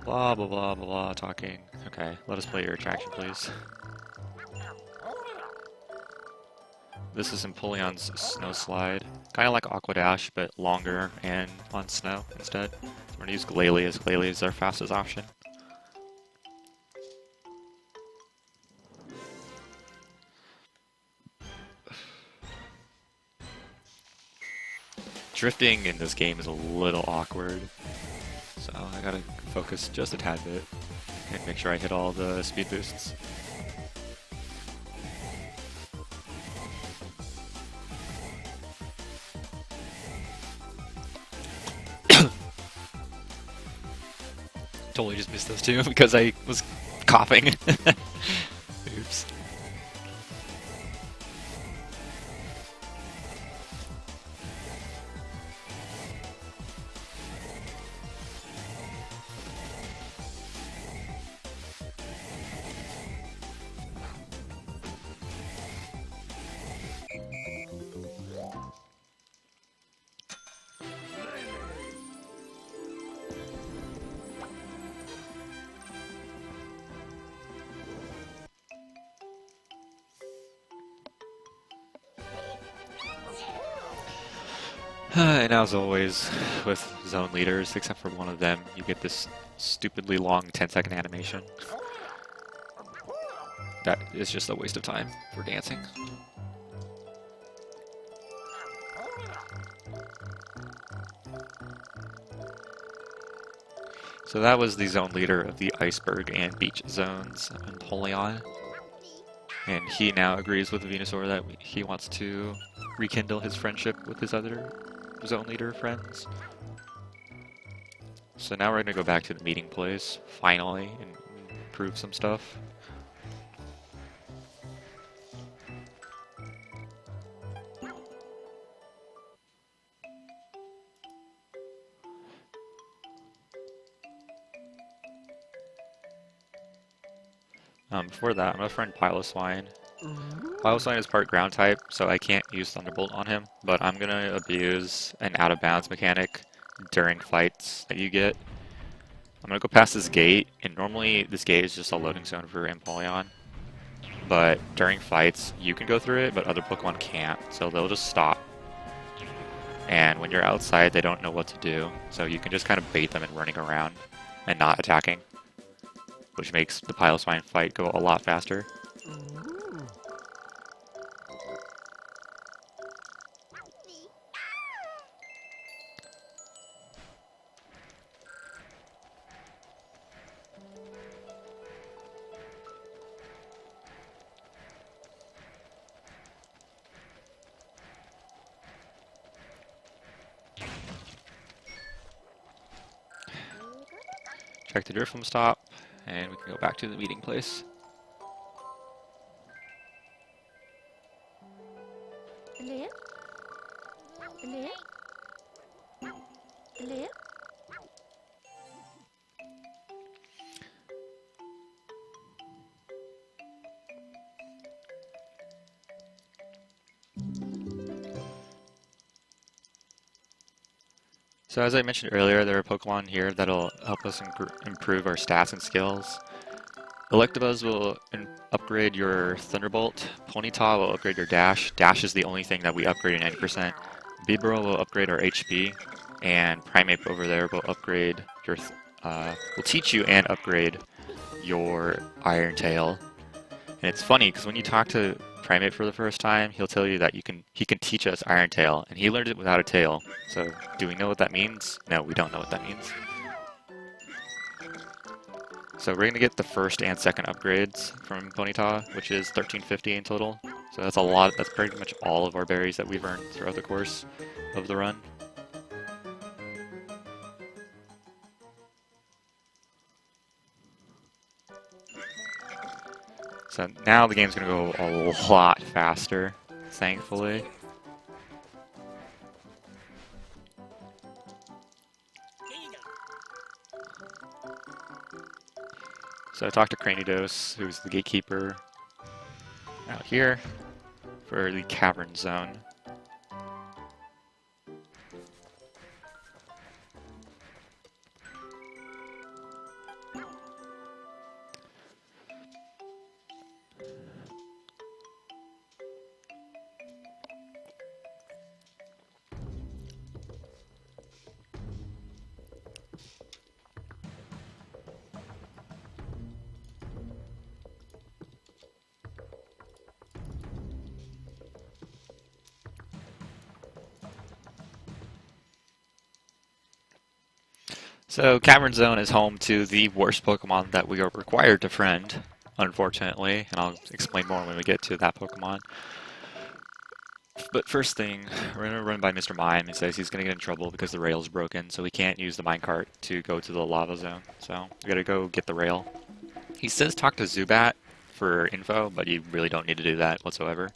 Speaker 1: Blah, blah, blah, blah, blah, talking. Okay, let us play your attraction, please. This is Empoleon's snow slide. Kind of like Aqua Dash, but longer and on snow instead. So we're going to use Glalie, as Glalie is our fastest option. Drifting in this game is a little awkward, so I gotta focus just a tad bit and make sure I hit all the speed boosts. Totally just missed those two because I was coughing. Oops. And as always, with zone leaders, except for one of them, you get this stupidly long 10-second animation. That is just a waste of time for dancing. So that was the zone leader of the Iceberg and Beach zones, Empoleon. And he now agrees with Venusaur that he wants to rekindle his friendship with his other zone leader friends. So now we're going to go back to the meeting place, finally, and improve some stuff. Before that, I'm going to friend Piloswine. Piloswine is part ground type, so I can't use Thunderbolt on him, but I'm going to abuse an out-of-bounds mechanic during fights that you get. I'm going to go past this gate, and normally this gate is just a loading zone for Empoleon, but during fights you can go through it, but other Pokemon can't, so they'll just stop. And when you're outside, they don't know what to do, so you can just kind of bait them in running around and not attacking, which makes the Piloswine fight go a lot faster. Check the Drifloon stop, and we can go back to the meeting place. So as I mentioned earlier, there are Pokemon here that'll help us improve our stats and skills. Electabuzz will upgrade your Thunderbolt. Ponyta will upgrade your Dash. Dash is the only thing that we upgrade in 90%. Bibarel will upgrade our HP, and Primeape over there will upgrade your, will teach you and upgrade your Iron Tail. And it's funny because when you talk to Primeape for the first time, he'll tell you that he can teach us Iron Tail, and he learned it without a tail. So, do we know what that means? No, we don't know what that means. So we're gonna get the first and second upgrades from Ponyta, which is 1350 in total. So that's a lot. That's pretty much all of our berries that we've earned throughout the course of the run. So now the game's going to go a lot faster, thankfully. So I talked to Cranidos, who's the gatekeeper out here for the cavern zone. So Cavern Zone is home to the worst Pokemon that we are required to friend, unfortunately, and I'll explain more when we get to that Pokemon. But first thing, we're going to run by Mr. Mime. He says he's going to get in trouble because the rail's broken, so we can't use the minecart to go to the lava zone. So we got to go get the rail. He says talk to Zubat for info, but you really don't need to do that whatsoever.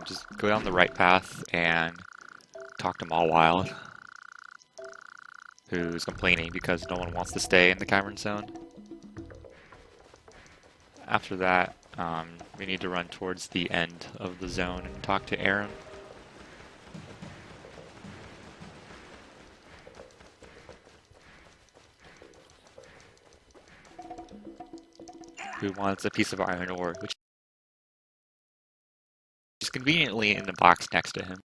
Speaker 1: Just go down the right path and talk to Mawile, who's complaining because no one wants to stay in the cavern zone. After that, we need to run towards the end of the zone and talk to Aaron. Who wants a piece of iron ore, which is conveniently in the box next to him.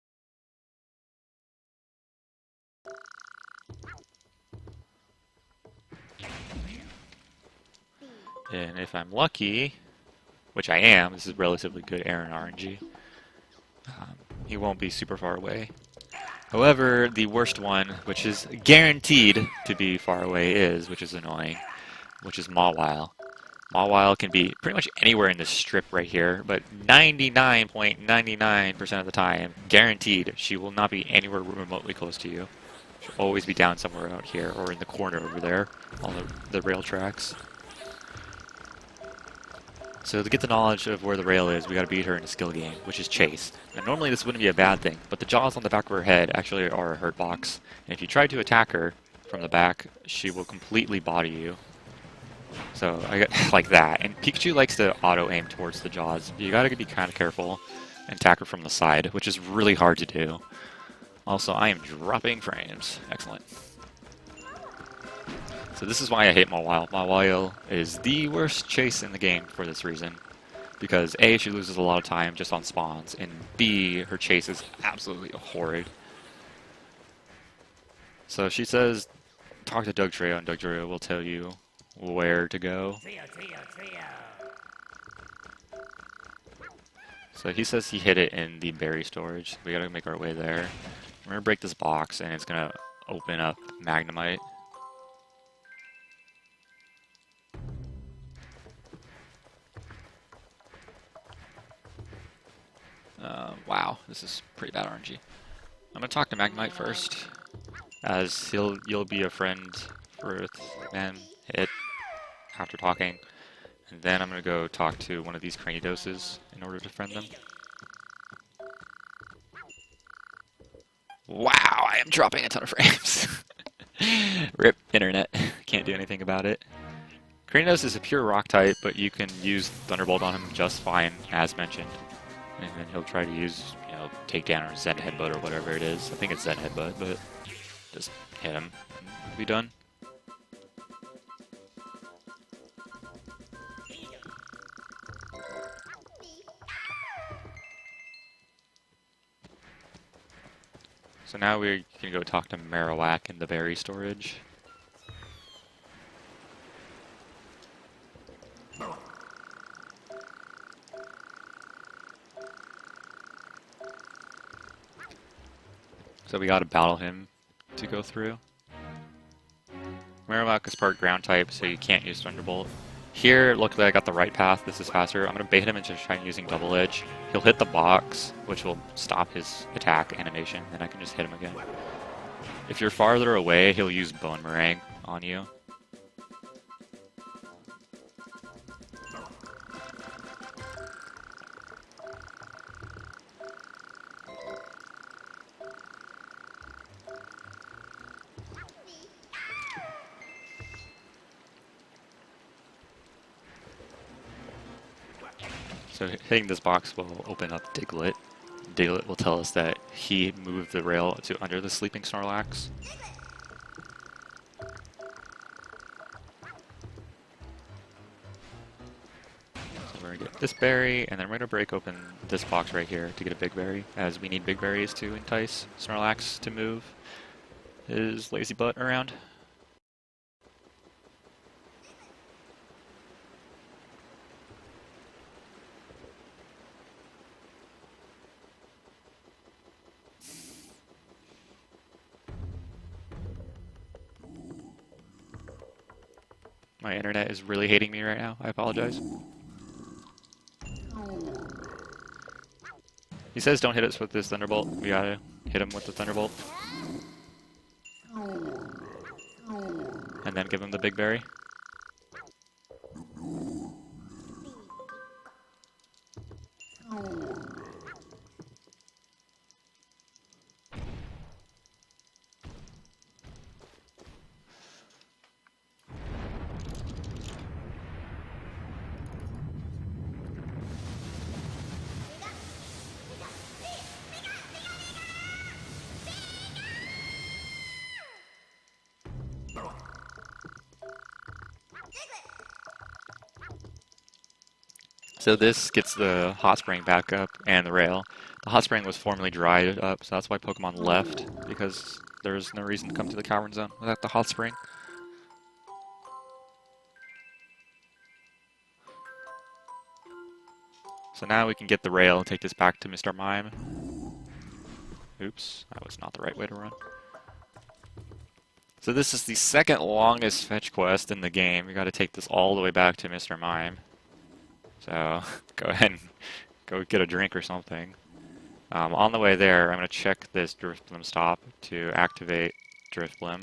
Speaker 1: And if I'm lucky, which I am, this is relatively good Aaron RNG, he won't be super far away. However, the worst one, which is guaranteed to be far away, which is annoying, which is Mawile. Mawile can be pretty much anywhere in this strip right here, but 99.99% of the time, guaranteed, she will not be anywhere remotely close to you. She'll always be down somewhere out here, or in the corner over there, on the rail tracks. So to get the knowledge of where the rail is, we gotta beat her in a skill game, which is Chase. And normally this wouldn't be a bad thing, but the jaws on the back of her head actually are a hurt box. And if you try to attack her from the back, she will completely body you. So I got like that. And Pikachu likes to auto-aim towards the jaws. You gotta be kind of careful and attack her from the side, which is really hard to do. Also, I am dropping frames. Excellent. So this is why I hate Mawile. Mawile is the worst chase in the game for this reason. Because A, she loses a lot of time just on spawns, and B, her chase is absolutely horrid. So she says, talk to Dugtrio, and Dugtrio will tell you where to go. So he says he hid it in the berry storage. We gotta make our way there. We're gonna break this box, and it's gonna open up Magnemite. Wow, this is pretty bad RNG. I'm gonna talk to Magnemite first, as you'll be a friend for it after talking, and then I'm gonna go talk to one of these Cranidoses in order to friend them. Wow, I am dropping a ton of frames. Rip internet, can't do anything about it. Cranidos is a pure rock type, but you can use Thunderbolt on him just fine, as mentioned. And then he'll try to use, Takedown or Zen Headbutt or whatever it is. I think it's Zen Headbutt, but just hit him and we'll be done. So now we can go talk to Marowak in the berry storage. So we gotta battle him to go through. Marowak is part ground type, so you can't use Thunderbolt. Here, luckily I got the right path. This is faster. I'm gonna bait him into trying using Double Edge. He'll hit the box, which will stop his attack animation, and I can just hit him again. If you're farther away, he'll use Bone Meringue on you. So hitting this box will open up Diglett. Diglett will tell us that he moved the rail to under the sleeping Snorlax. So we're going to get this berry, and then we're going to break open this box right here to get a big berry, as we need big berries to entice Snorlax to move his lazy butt around. My internet is really hating me right now. I apologize. He says don't hit us with this Thunderbolt. We gotta hit him with the Thunderbolt. And then give him the big berry. So this gets the hot spring back up and the rail. The hot spring was formerly dried up, so that's why Pokemon left, because there's no reason to come to the Cavern Zone without the hot spring. So now we can get the rail and take this back to Mr. Mime. Oops, that was not the right way to run. So this is the second longest fetch quest in the game. We gotta take this all the way back to Mr. Mime. So go ahead and go get a drink or something. On the way there, I'm going to check this Drifblim stop to activate Drifblim.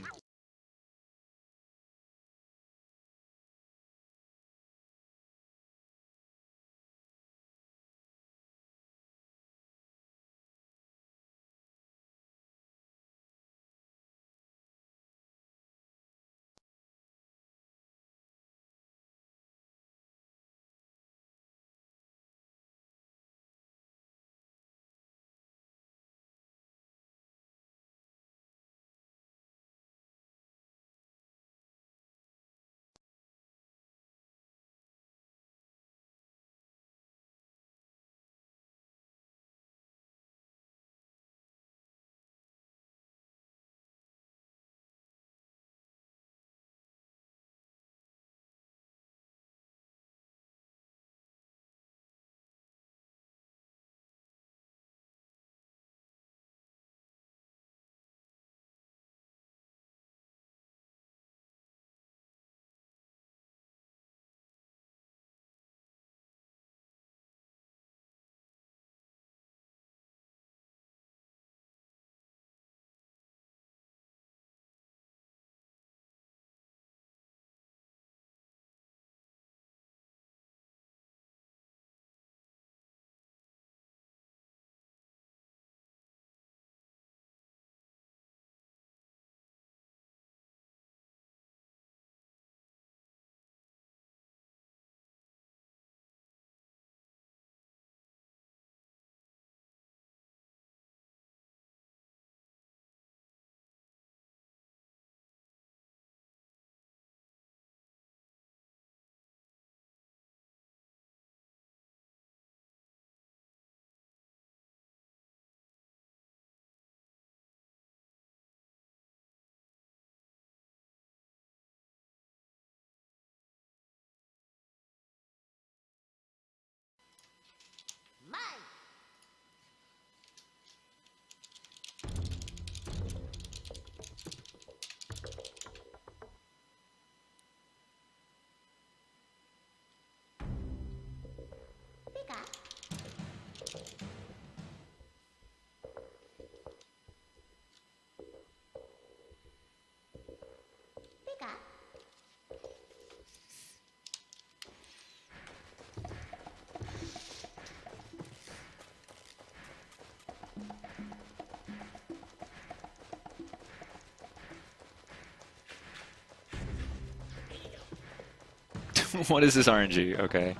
Speaker 1: What is this RNG? Okay.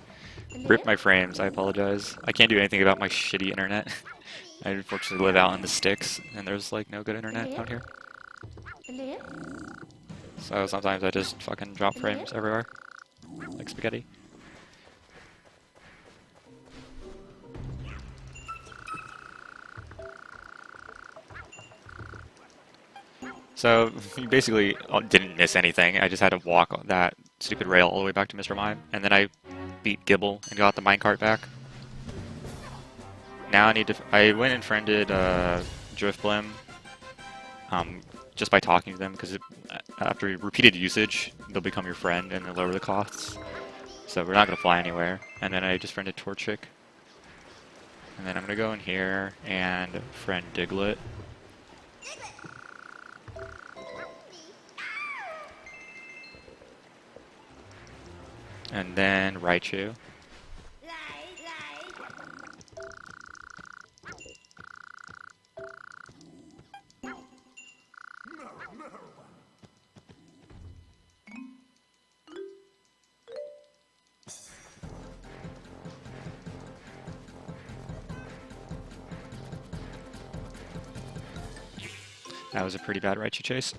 Speaker 1: Rip my frames, I apologize. I can't do anything about my shitty internet. I unfortunately live out in the sticks, and there's like no good internet out here. So sometimes I just fucking drop frames everywhere, like spaghetti. So you basically didn't miss anything. I just had to walk on that stupid rail all the way back to Mr. Mime, and then I beat Gibble and got the minecart back. Now I need to. I went and friended Driftblim just by talking to them, because after repeated usage, they'll become your friend and they'll lower the costs. So we're not gonna fly anywhere. And then I just friended Torchic, and then I'm gonna go in here and friend Diglett. And then Raichu. That was a pretty bad Raichu chase.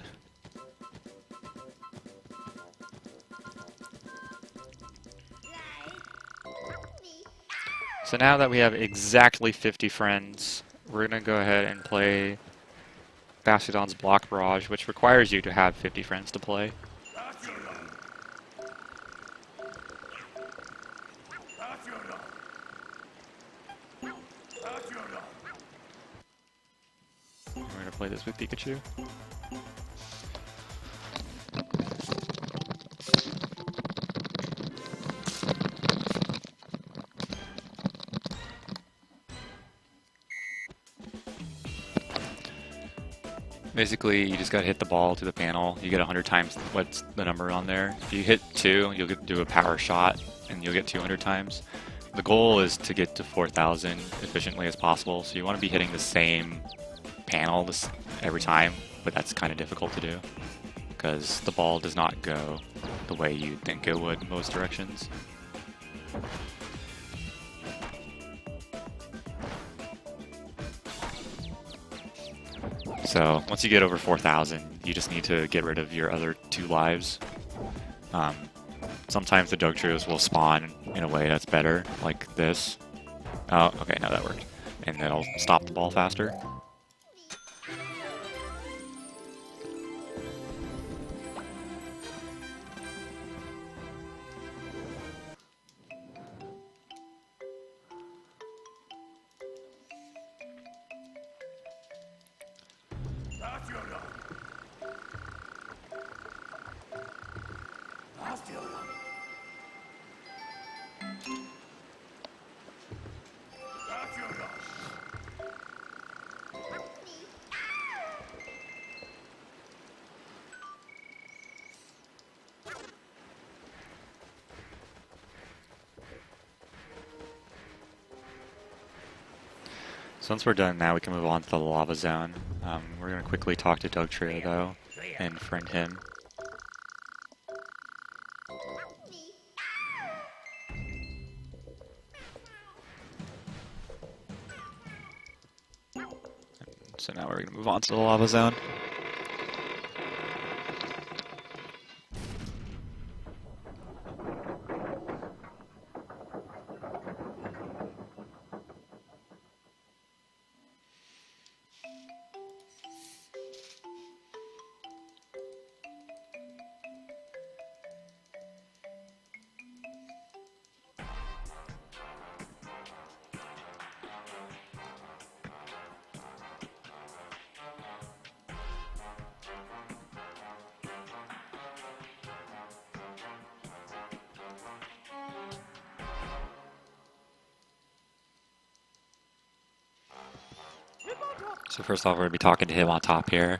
Speaker 1: So now that we have exactly 50 friends, we're going to go ahead and play Bastiodon's Block Barrage, which requires you to have 50 friends to play. We're going to play this with Pikachu. Basically, you just gotta hit the ball to the panel. You get 100 times what's the number on there. If you hit 2, you'll do a power shot, and you'll get 200 times. The goal is to get to 4,000 efficiently as possible, so you want to be hitting the same panel every time, but that's kind of difficult to do, because the ball does not go the way you think it would in most directions. So once you get over 4,000, you just need to get rid of your other 2 lives. Sometimes the Dugtrios will spawn in a way that's better, like this. Oh, okay, now that worked. And it'll stop the ball faster. So once we're done now, we can move on to the lava zone. We're going to quickly talk to Dugtrio though, and friend him. So now we're going to move on to the lava zone. So first off, we're going to be talking to him on top here.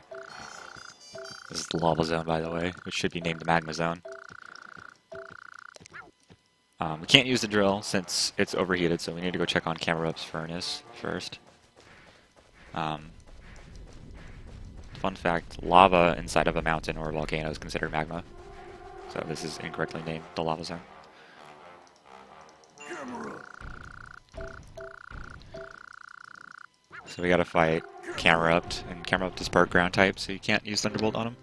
Speaker 1: This is the lava zone, by the way, which should be named the magma zone. We can't use the drill since it's overheated, so we need to go check on Camerup's furnace first. Fun fact, lava inside of a mountain or a volcano is considered magma. So this is incorrectly named the lava zone. So we gotta fight Camerupt, and Camerupt is part ground type, so you can't use Thunderbolt on him.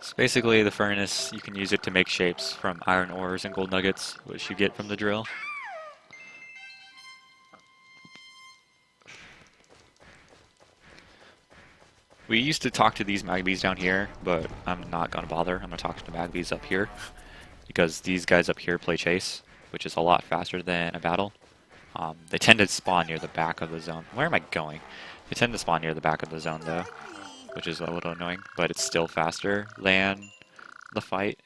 Speaker 1: So basically the furnace, you can use it to make shapes from iron ores and gold nuggets, which you get from the drill. We used to talk to these Magbies down here, but I'm not going to bother. I'm going to talk to the Magbies up here, because these guys up here play chase, which is a lot faster than a battle. They tend to spawn near the back of the zone. Where am I going? They tend to spawn near the back of the zone though, which is a little annoying, but it's still faster than the fight.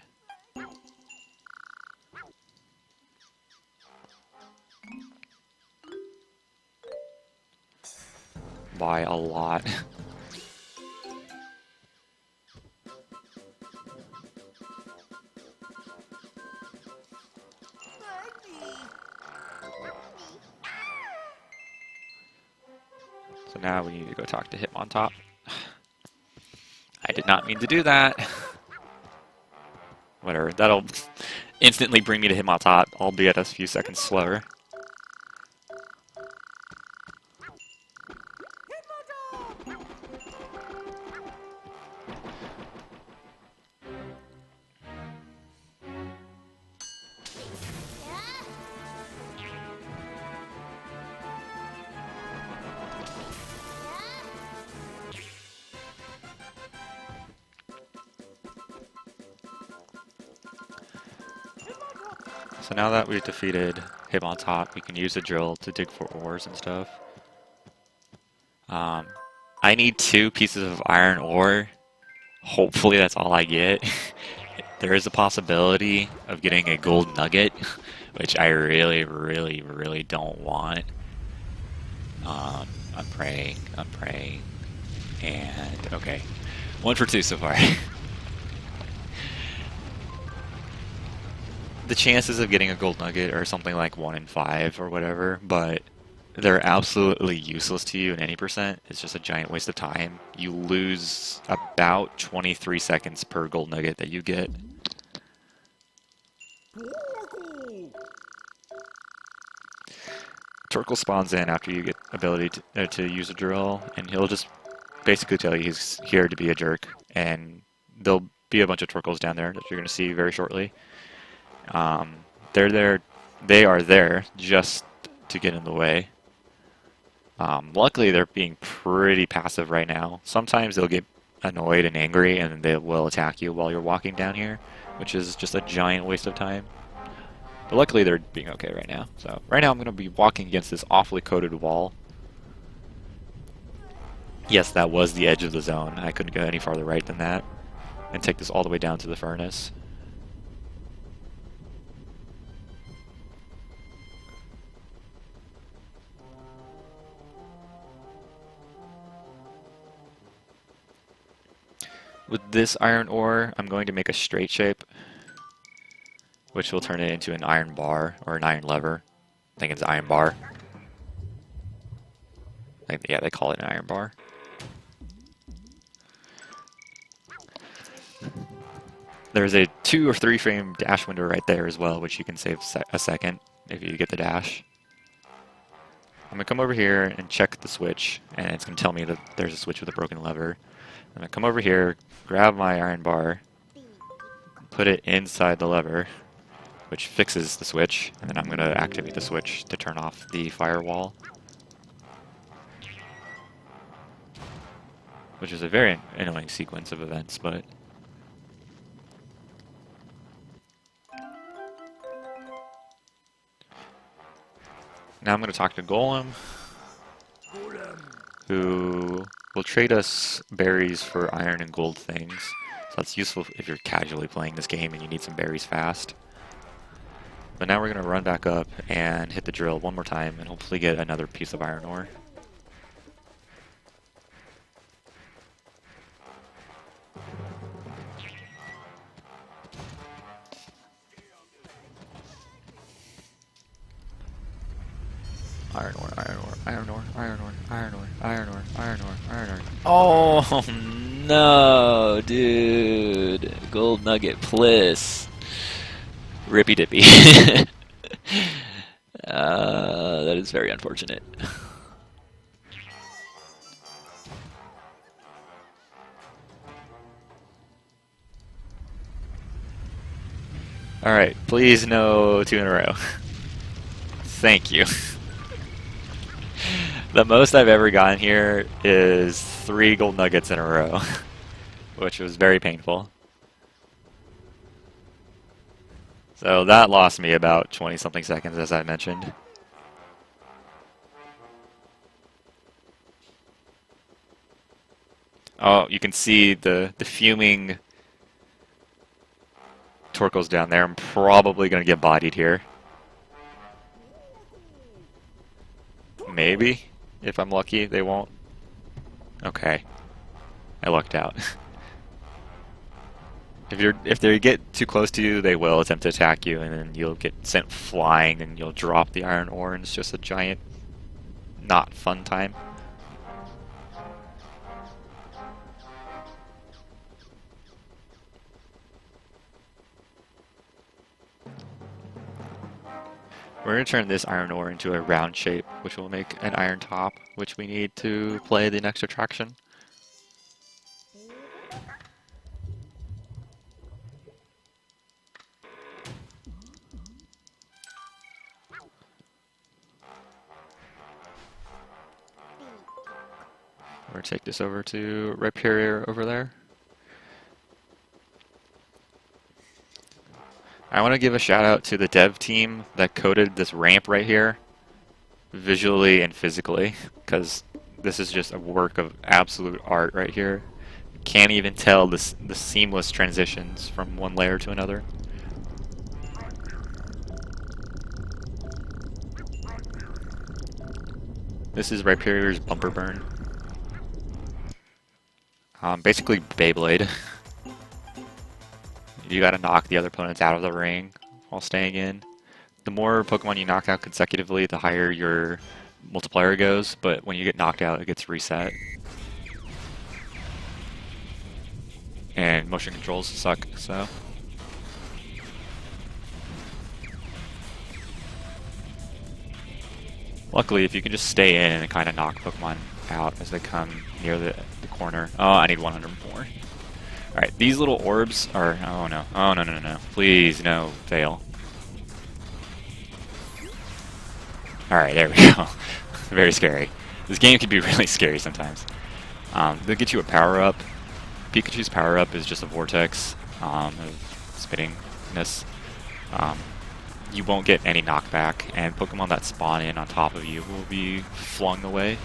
Speaker 1: By a lot. So now we need to go talk to Hitmontop. I did not mean to do that. Whatever, that'll instantly bring me to Hitmontop, albeit a few seconds slower. So now that we've defeated Hitmontop, we can use the drill to dig for ores and stuff. I need 2 pieces of iron ore. Hopefully that's all I get. There is a possibility of getting a gold nugget, which I really, really, really don't want. I'm praying, and okay. 1 for 2 so far. The chances of getting a gold nugget are something like 1 in 5 or whatever, but they're absolutely useless to you in any percent. It's just a giant waste of time. You lose about 23 seconds per gold nugget that you get. Torkoal spawns in after you get ability to use a drill, and he'll just basically tell you he's here to be a jerk, and there'll be a bunch of Torkoals down there that you're going to see very shortly. They are there just to get in the way. Luckily, they're being pretty passive right now. Sometimes they'll get annoyed and angry, and they will attack you while you're walking down here, which is just a giant waste of time. But luckily, they're being okay right now. So right now, I'm going to be walking against this awfully coated wall. Yes, that was the edge of the zone. I couldn't go any farther right than that, and take this all the way down to the furnace. With this iron ore, I'm going to make a straight shape, which will turn it into an iron bar, or an iron lever. I think it's iron bar. Yeah, they call it an iron bar. There's a 2 or 3 frame dash window right there as well, which you can save a second if you get the dash. I'm going to come over here and check the switch, and it's going to tell me that there's a switch with a broken lever. I'm going to come over here, grab my iron bar, put it inside the lever, which fixes the switch, and then I'm going to activate the switch to turn off the firewall. Which is a very annoying sequence of events, but... Now I'm going to talk to Golem, who will trade us berries for iron and gold things. So that's useful if you're casually playing this game and you need some berries fast. But now we're going to run back up and hit the drill one more time and hopefully get another piece of iron ore. Iron ore, iron ore, iron ore, iron ore, iron ore, iron ore, iron ore, iron ore. Oh no, dude. Gold nugget, please. Rippy dippy. That is very unfortunate. Alright, please no 2 in a row. Thank you. The most I've ever gotten here is 3 gold nuggets in a row, which was very painful. So that lost me about 20-something seconds, as I mentioned. Oh, you can see the fuming Torkoals down there. I'm probably going to get bodied here. Maybe. If I'm lucky, they won't. Okay. I lucked out. If they get too close to you, they will attempt to attack you, and then you'll get sent flying, and you'll drop the iron ore, and it's just a giant, not fun time. We're going to turn this iron ore into a round shape, which will make an iron top, which we need to play the next attraction. We're going to take this over to Rhyperior over there. I want to give a shout out to the dev team that coded this ramp right here, visually and physically, because this is just a work of absolute art right here. You can't even tell the seamless transitions from one layer to another. This is Rhyperior's bumper burn. Basically Beyblade. You gotta knock the other opponents out of the ring while staying in. The more Pokemon you knock out consecutively, the higher your multiplier goes, but when you get knocked out, it gets reset. And motion controls suck, so. Luckily, if you can just stay in and kind of knock Pokemon out as they come near the corner. Oh, I need 100 more. Alright, these little orbs are... Oh no. Oh no, no, no, no. Please, no. Fail. Alright, there we go. Very scary. This game can be really scary sometimes. They'll get you a power-up. Pikachu's power-up is just a vortex of spittingness. You won't get any knockback, and Pokemon that spawn in on top of you will be flung away.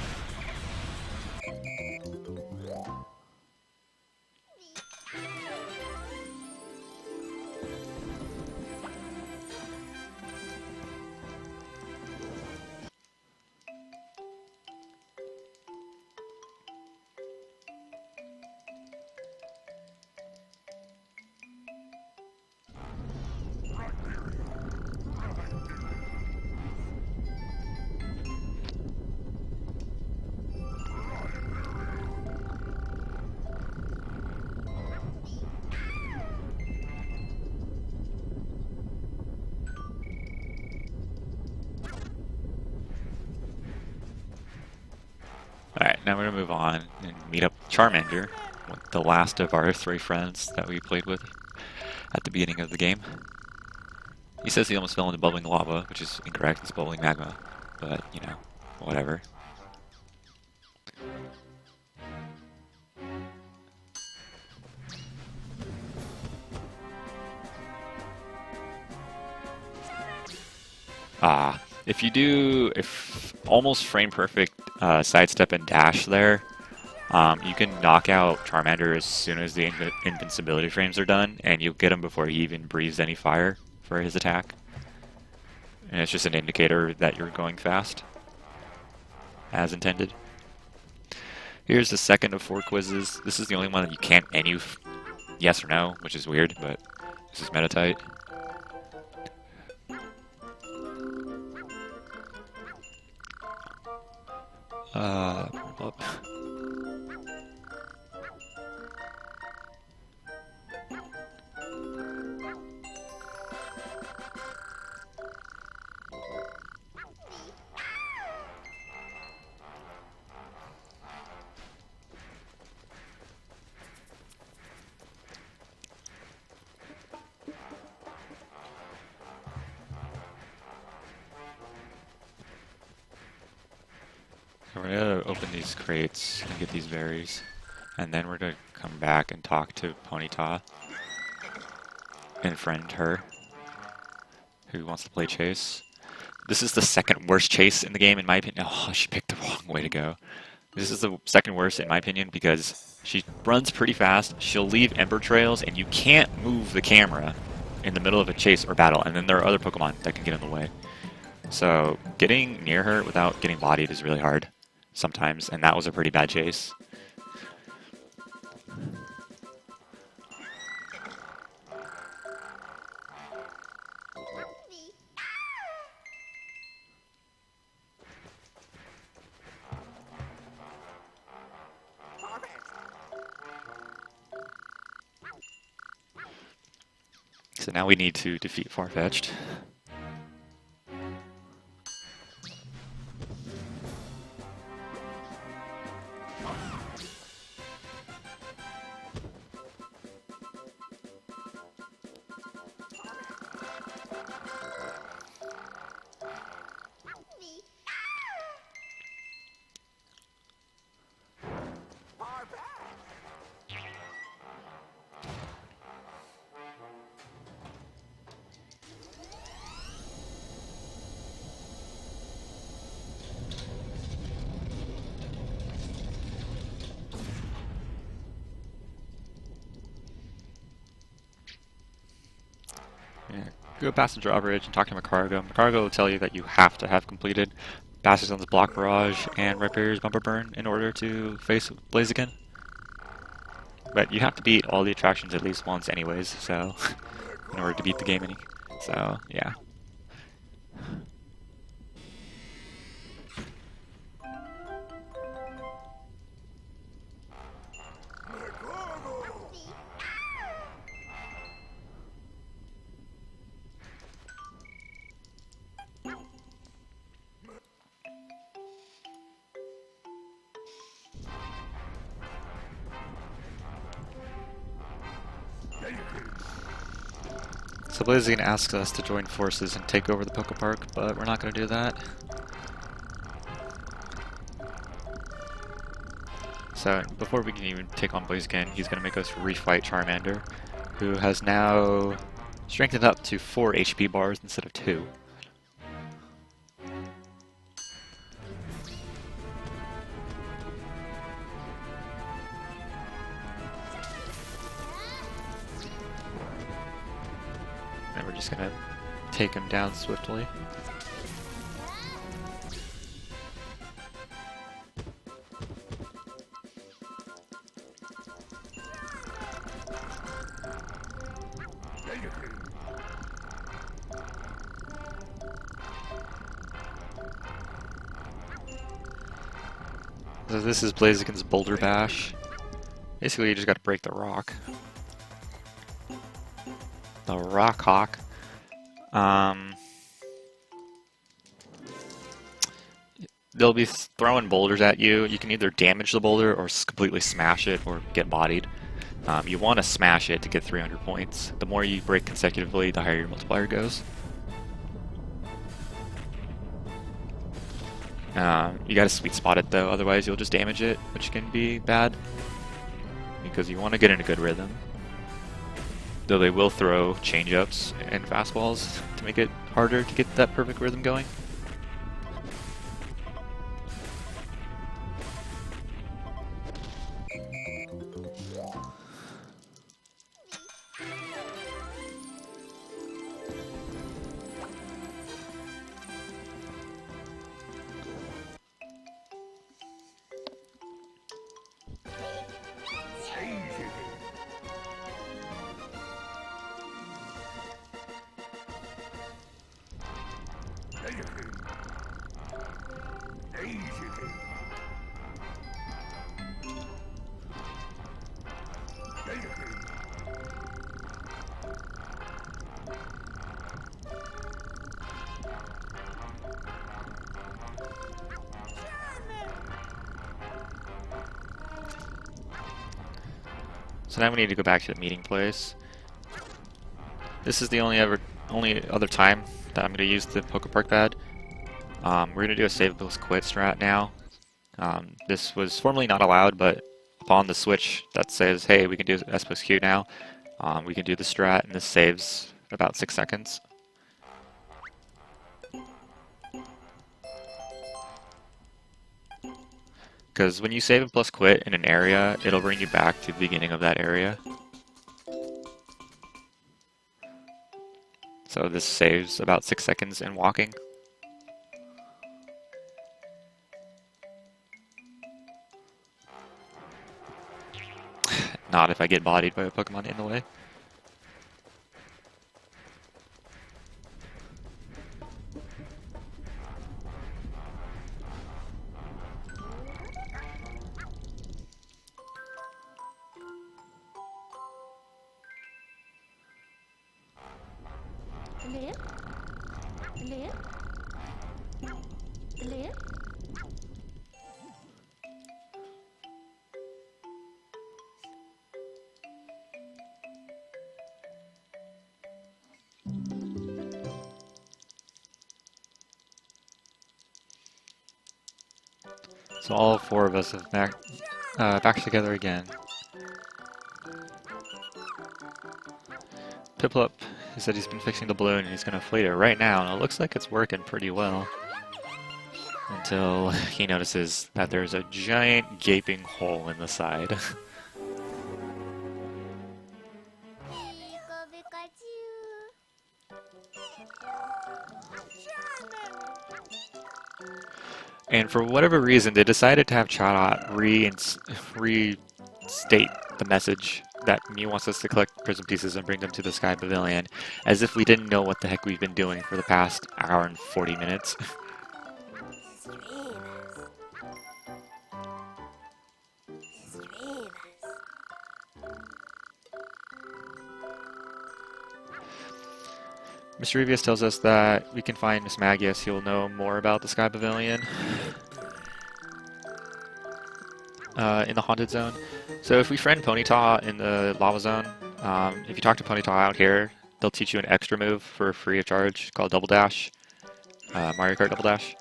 Speaker 1: Alright, now we're going to move on and meet up with Charmander, the last of our 3 friends that we played with at the beginning of the game. He says he almost fell into bubbling lava, which is incorrect, it's bubbling magma, but, you know, whatever. If almost frame perfect sidestep and dash there, you can knock out Charmander as soon as the invincibility frames are done, and you'll get him before he even breathes any fire for his attack. And it's just an indicator that you're going fast, as intended. Here's the second of 4 quizzes. This is the only one that you can't menu yes or no, which is weird, but this is Metatite. Up. So we're gonna open these crates and get these berries, and then we're gonna come back and talk to Ponyta and friend her, who wants to play chase. This is the second worst chase in the game, in my opinion. Oh, she picked the wrong way to go. This is the second worst, in my opinion, because she runs pretty fast. She'll leave ember trails, and you can't move the camera in the middle of a chase or battle, and then there are other Pokemon that can get in the way. So getting near her without getting bodied is really hard sometimes, and that was a pretty bad chase. So now we need to defeat Farfetch'd. Yeah. Go past the drawbridge and talk to Macargo. Macargo will tell you that you have to have completed Bastion's Block Barrage and Riparior's Bumper Burn in order to face Blaziken. But you have to beat all the attractions at least once anyways, so in order to beat the game so yeah. So Blaziken asks us to join forces and take over the Pokepark, but we're not going to do that. So before we can even take on Blaziken, he's going to make us refight Charmander, who has now strengthened up to 4 HP bars instead of 2. And we're just going to take him down swiftly. So this is Blaziken's Boulder Bash. Basically, you just got to break the rock. The Rock Hawk. They'll be throwing boulders at you. You can either damage the boulder or completely smash it or get bodied. You want to smash it to get 300 points. The more you break consecutively, the higher your multiplier goes. You gotta sweet spot it though, otherwise you'll just damage it, which can be bad. Because you want to get in a good rhythm. Though they will throw change-ups and fastballs to make it harder to get that perfect rhythm going. So now we need to go back to the meeting place. This is the only other time that I'm going to use the Pokepark pad. We're going to do a save plus quit strat now. This was formerly not allowed, but upon the switch that says, hey, we can do S plus Q now, we can do the strat, and this saves about 6 seconds. Because when you save and plus quit in an area, it'll bring you back to the beginning of that area. So this saves about 6 seconds in walking. Not if I get bodied by a Pokemon in the way. So all 4 of us have back together again. Piplup, he said he's been fixing the balloon and he's going to inflate it right now, and it looks like it's working pretty well. Until he notices that there's a giant gaping hole in the side. And for whatever reason, they decided to have Chatot restate the message that Mew wants us to collect prism pieces and bring them to the Sky Pavilion, as if we didn't know what the heck we've been doing for the past hour and 40 minutes. Mr. Revius tells us that we can find Miss Magius. He will know more about the Sky Pavilion in the Haunted Zone. So if we friend Ponyta in the Lava Zone, if you talk to Ponyta out here, they'll teach you an extra move for free of charge called Double Dash, Mario Kart Double Dash.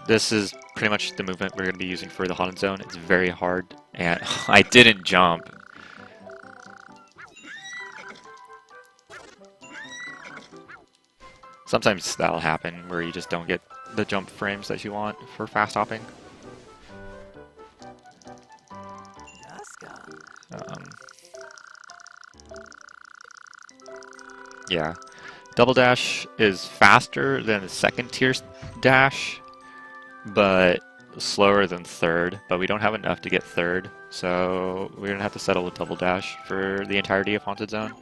Speaker 1: This is pretty much the movement we're going to be using for the Haunted Zone. It's very hard, and I didn't jump. Sometimes that'll happen where you just don't get the jump frames that you want for fast hopping. Yeah, Double Dash is faster than the second tier dash, but slower than third, but we don't have enough to get third, so we're gonna have to settle with Double Dash for the entirety of Haunted Zone,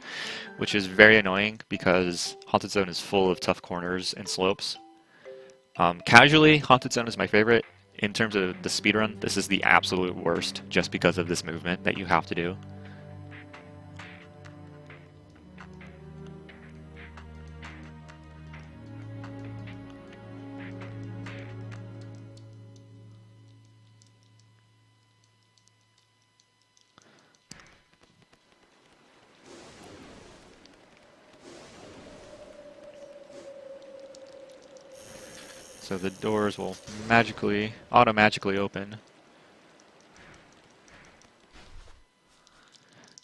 Speaker 1: which is very annoying because Haunted Zone is full of tough corners and slopes. Casually, Haunted Zone is my favorite. In terms of the speedrun, this is the absolute worst just because of this movement that you have to do. So the doors will auto-magically open.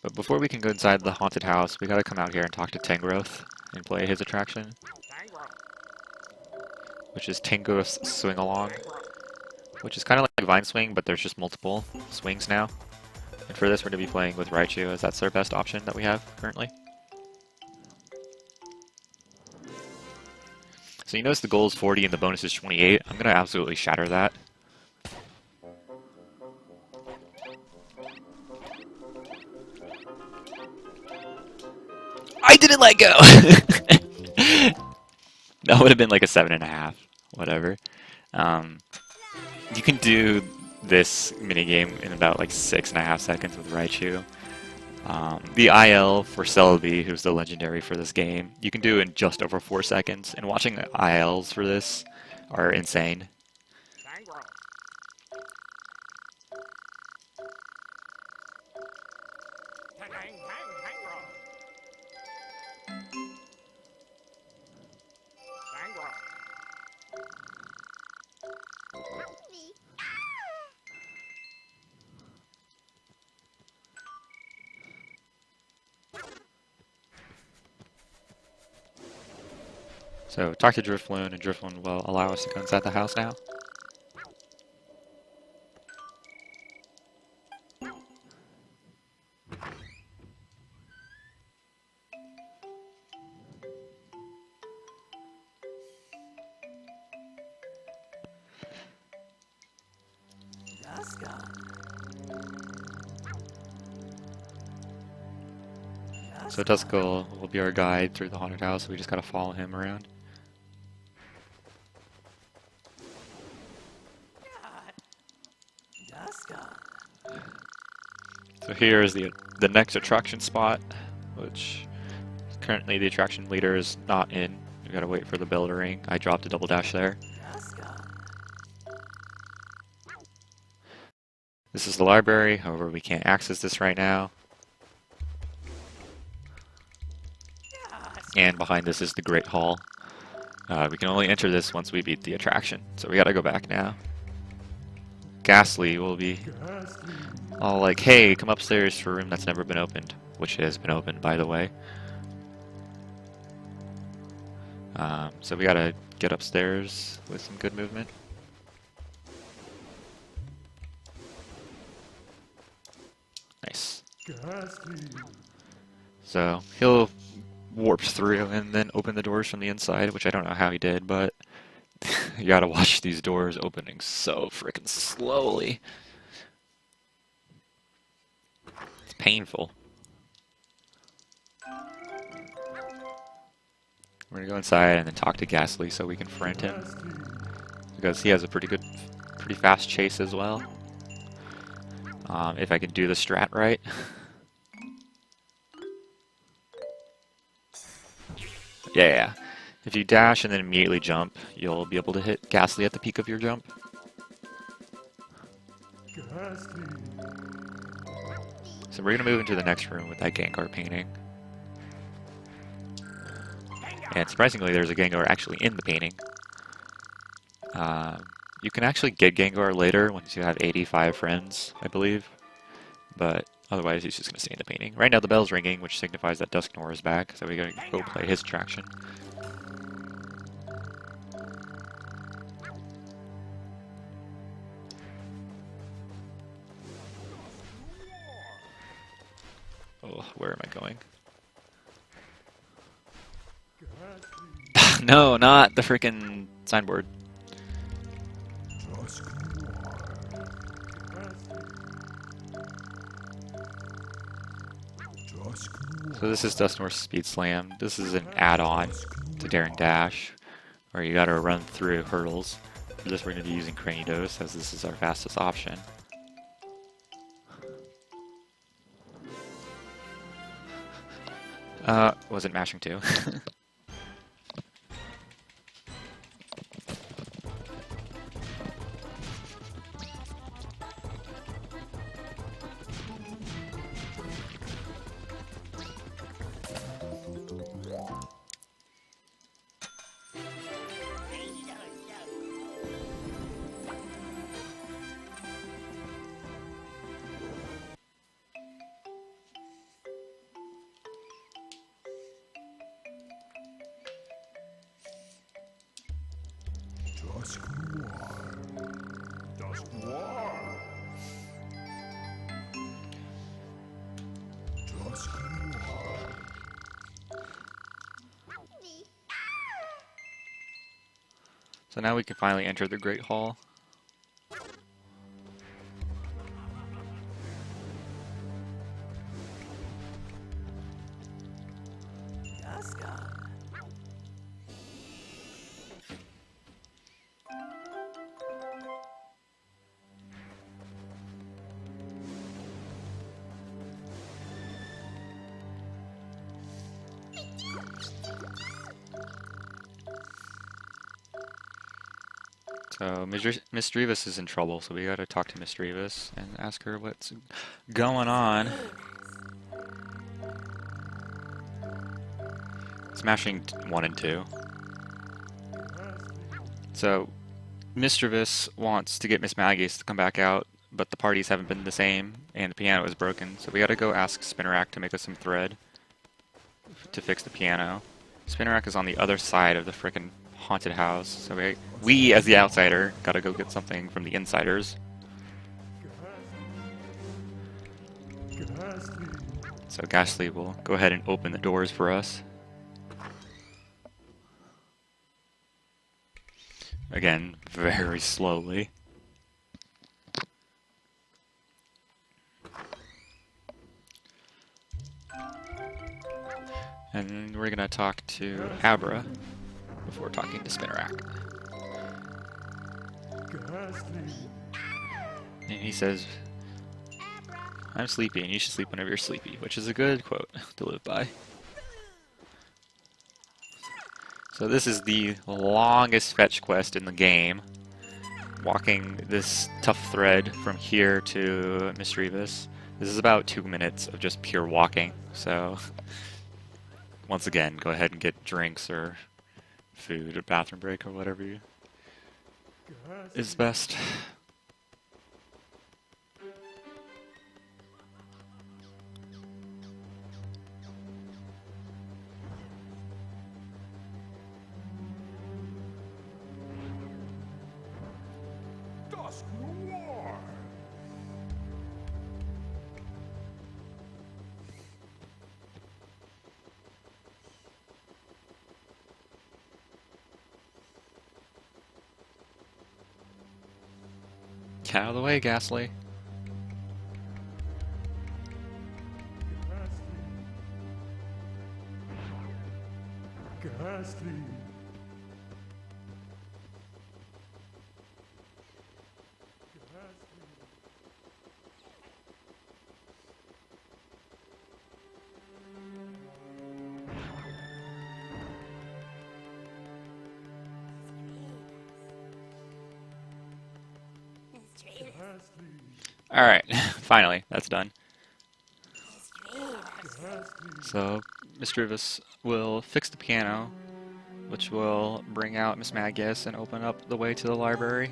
Speaker 1: But before we can go inside the haunted house, we gotta come out here and talk to Tangrowth and play his attraction, which is Tangrowth's Swing Along, which is kind of like Vine Swing, but there's just multiple swings now. And for this, we're gonna be playing with Raichu, as that's our best option that we have currently. So you notice the goal is 40 and the bonus is 28. I'm going to absolutely shatter that. I didn't let go! That would have been like a 7.5. Whatever. You can do this minigame in about like 6.5 seconds with Raichu. The IL for Celebi, who's the legendary for this game, you can do in just over 4 seconds, and watching ILs for this are insane. So talk to Drifloon, and Drifloon will allow us to go inside the house now. So Duskull will be our guide through the haunted house, so we just gotta follow him around. So here is the next attraction spot, which currently the attraction leader is not in. We gotta wait for the bell to ring. I dropped a double dash there. This is the library, however we can't access this right now. And behind this is the Great Hall. We can only enter this once we beat the attraction, so we gotta go back now. Ghastly will be all like, hey, come upstairs for a room that's never been opened, which has been opened, by the way. So we gotta get upstairs with some good movement. Nice. So he'll warp through and then open the doors from the inside, which I don't know how he did, but you gotta watch these doors opening so freaking slowly. It's painful. We're gonna go inside and then talk to Ghastly so we can friend him, because he has a pretty fast chase as well. If I can do the strat right. Yeah. If you dash and then immediately jump, you'll be able to hit Ghastly at the peak of your jump. So we're gonna move into the next room with that Gengar painting. And surprisingly, there's a Gengar actually in the painting. You can actually get Gengar later once you have 85 friends, I believe. But otherwise, he's just going to stay in the painting. Right now, the bell's ringing, which signifies that Dusknoir is back, so we got to go play his attraction. Oh, where am I going? No, not the freaking signboard. So this is Dusknoir's Speed Slam. This is an add-on to Daring Dash, where you gotta run through hurdles. For this we're gonna be using Cranidos, as this is our fastest option. Wasn't mashing too. So now we can finally enter the Great Hall. So Misdreavus is in trouble, so we gotta talk to Misdreavus and ask her what's going on. Smashing 1 and 2. So Misdreavus wants to get Miss Magius to come back out, but the parties haven't been the same, and the piano is broken, so we gotta go ask Spinnerack to make us some thread to fix the piano. Spinner Rack is on the other side of the frickin' haunted house, so we as the outsider, gotta go get something from the insiders. So Ghastly will go ahead and open the doors for us. Again, very slowly. And we're gonna talk to Abra before talking to Spinnerack. And he says, "I'm sleepy and you should sleep whenever you're sleepy," which is a good quote to live by. So this is the longest fetch quest in the game. Walking this tough thread from here to Mischievous. This is about 2 minutes of just pure walking, so once again, go ahead and get drinks or food or bathroom break or whatever is best. Get out of the way, Ghastly.
Speaker 2: Ghastly.
Speaker 1: Alright, finally, that's done. So, Mischievous will fix the piano, which will bring out Miss Magius and open up the way to the library.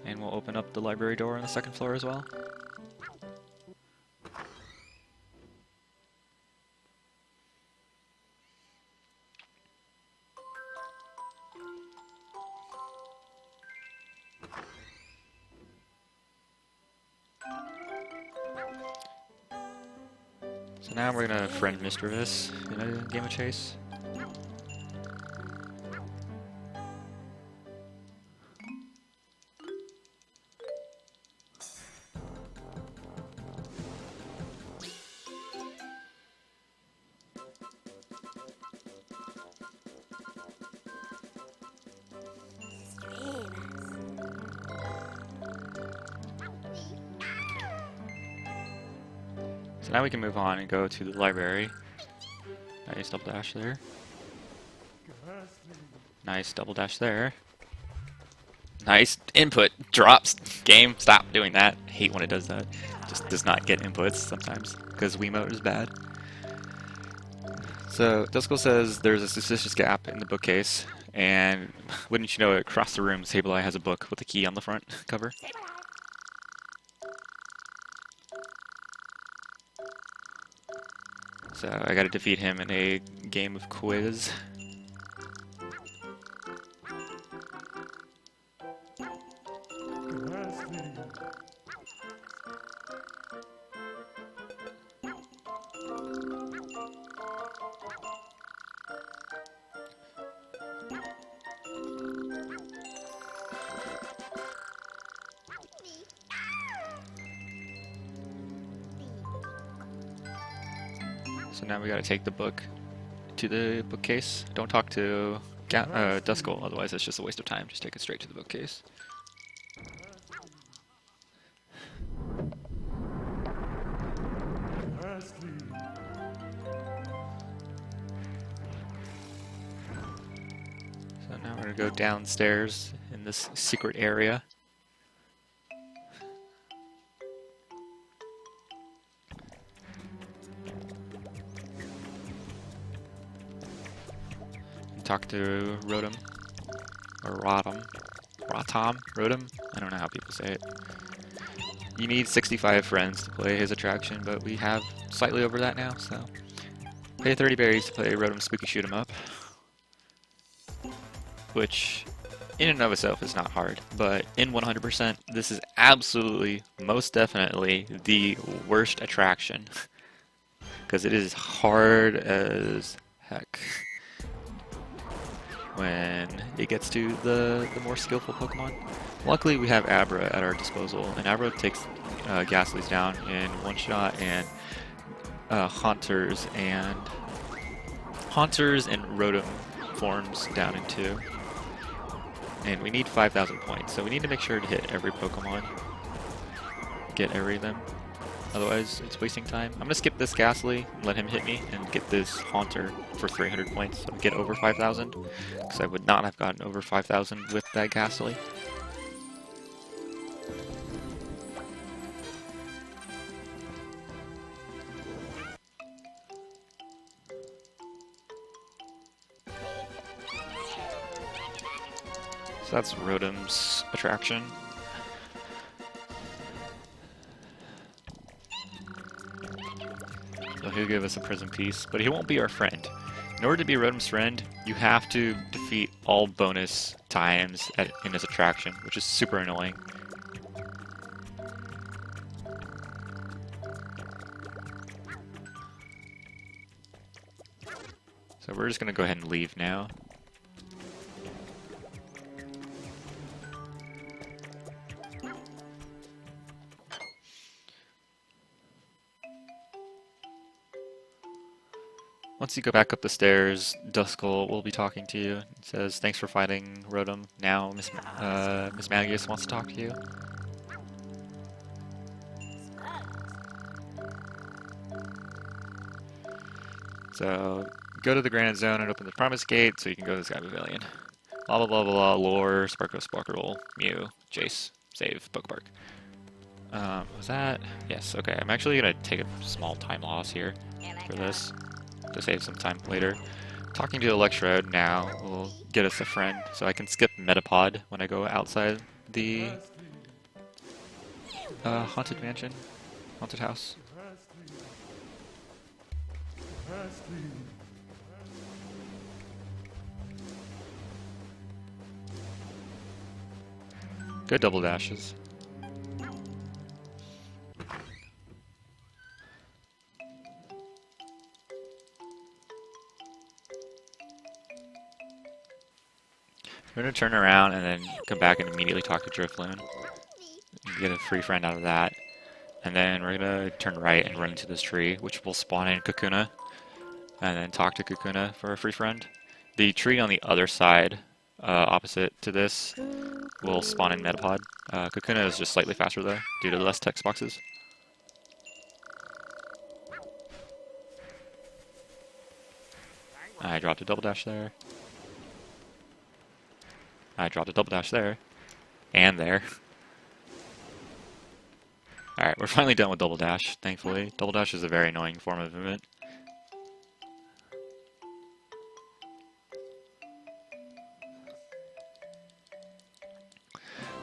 Speaker 1: And we'll open up the library door on the second floor as well. So now we're gonna friend Mischievous in a game of chase. So now we can move on and go to the library. Nice double dash there. Nice double dash there. Nice input drops. Game, stop doing that. I hate when it does that. Just does not get inputs sometimes because Wiimote is bad. So Duskull says there's a suspicious gap in the bookcase, and wouldn't you know it, across the room Sableye has a book with a key on the front cover. So I gotta defeat him in a game of quiz. So now we gotta take the book to the bookcase. Don't talk to Duskull, otherwise it's just a waste of time. Just take it straight to the bookcase. So now we're gonna go downstairs in this secret area. Talk to Rotom, or Rotom, Rotom? I don't know how people say it. You need 65 friends to play his attraction, but we have slightly over that now, so Pay 30 berries to play Rotom Spooky Shoot 'em Up, which in and of itself is not hard, but in 100%, this is absolutely, most definitely, the worst attraction, because it is hard as heck when it gets to the more skillful Pokemon. Luckily, we have Abra at our disposal, and Abra takes Ghastlies down in one shot, and Haunters and Rotom forms down in 2. And we need 5,000 points, so we need to make sure to hit every Pokemon. Get every of them. Otherwise, it's wasting time. I'm going to skip this Ghastly, and let him hit me, and get this Haunter for 300 points, so get over 5,000. Because I would not have gotten over 5,000 with that Ghastly. So that's Rotom's attraction. So he'll give us a Prism piece, but he won't be our friend. In order to be Rotom's friend, you have to defeat all bonus times in his attraction, which is super annoying. So we're just going to go ahead and leave now. Once you go back up the stairs, Duskull will be talking to you. It says, "Thanks for fighting, Rotom. Now Miss Magius wants to talk to you." So, go to the Granite Zone and open the Promise Gate so you can go to the Sky Pavilion. Blah blah blah blah blah, lore, Sparkle, Sparkle, Mew, Jace, save, Pokepark. Was that? Yes, okay. I'm actually gonna take a small time loss here for this, to save some time later. Talking to Electrode now will get us a friend, so I can skip Metapod when I go outside the haunted mansion, haunted house. Good double dashes. We're going to turn around and then come back and immediately talk to Drifloon. Get a free friend out of that. And then we're going to turn right and run into this tree, which will spawn in Kakuna. And then talk to Kakuna for a free friend. The tree on the other side, opposite to this, will spawn in Metapod. Kakuna is just slightly faster though, due to less text boxes. I dropped a double dash there. I dropped a double dash there. And there. Alright, we're finally done with double dash, thankfully. Double dash is a very annoying form of movement.